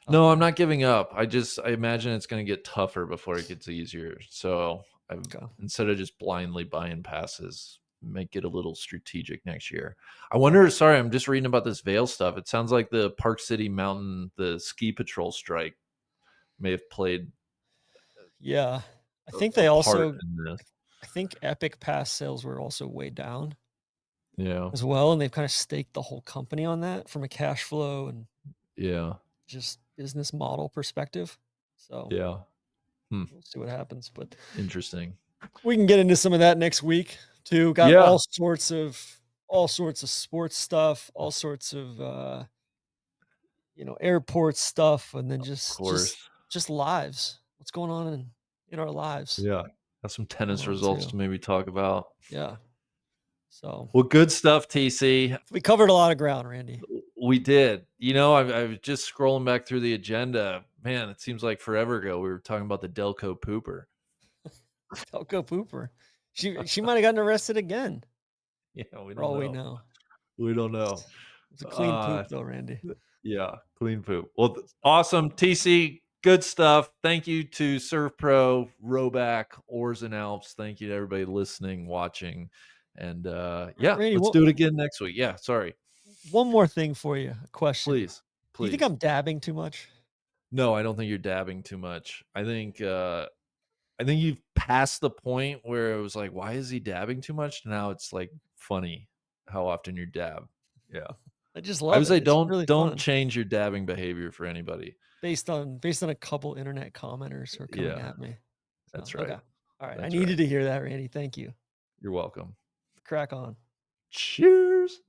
out No, I'm there. not giving up. I imagine it's going to get tougher before it gets easier. So I Okay. instead of just blindly buying passes, make it a little strategic next year. I Okay. wonder. Sorry, I'm just reading about this Vail stuff. It sounds like the Park City Mountain, the ski patrol strike, may have played Yeah. I think a they part also in this. I think Epic Pass sales were also way down Yeah, as well, and they've kinda staked the whole company on that from a cash flow and yeah, just business model perspective. So, yeah. Hmm. we'll see what happens, but Interesting. we can get into some of that next week too. Got Yeah, all sorts of sports stuff, all sorts of, airport stuff, and then of just just course. just lives. What's going on in our lives Yeah, got some going tennis on results too. to maybe talk about. Yeah. So, Well, good stuff, TC. we covered a lot of ground, Randy. We did. I was just scrolling back through the agenda. Man, it seems like forever ago we were talking about the Delco Pooper. Delco Pooper. She might have gotten arrested again, Yeah, we for don't all we know. know. We don't know. It's a clean Uh, poop though, Randy. yeah, clean poop. Well, awesome, TC. Good stuff. Thank you to ServPro, Rowback, Oars and Alps. Thank you to everybody listening, watching, and yeah, Randy, let's do it again next week. Yeah, sorry. one more thing for you, a question. Please, Do you think please. I'm dabbing too much? No, I don't think you're dabbing too much. I think you've passed the point where it was like, why is he dabbing too much? Now it's like funny how often you dab. Yeah. I just I love would it. say It's don't really don't fun. change your dabbing behavior for anybody. Based on a couple internet commenters who are coming Yeah, at me. So, that's okay. right. All right. I That's right. needed to hear that, Randy. Thank you. You're welcome. Crack on. Cheers.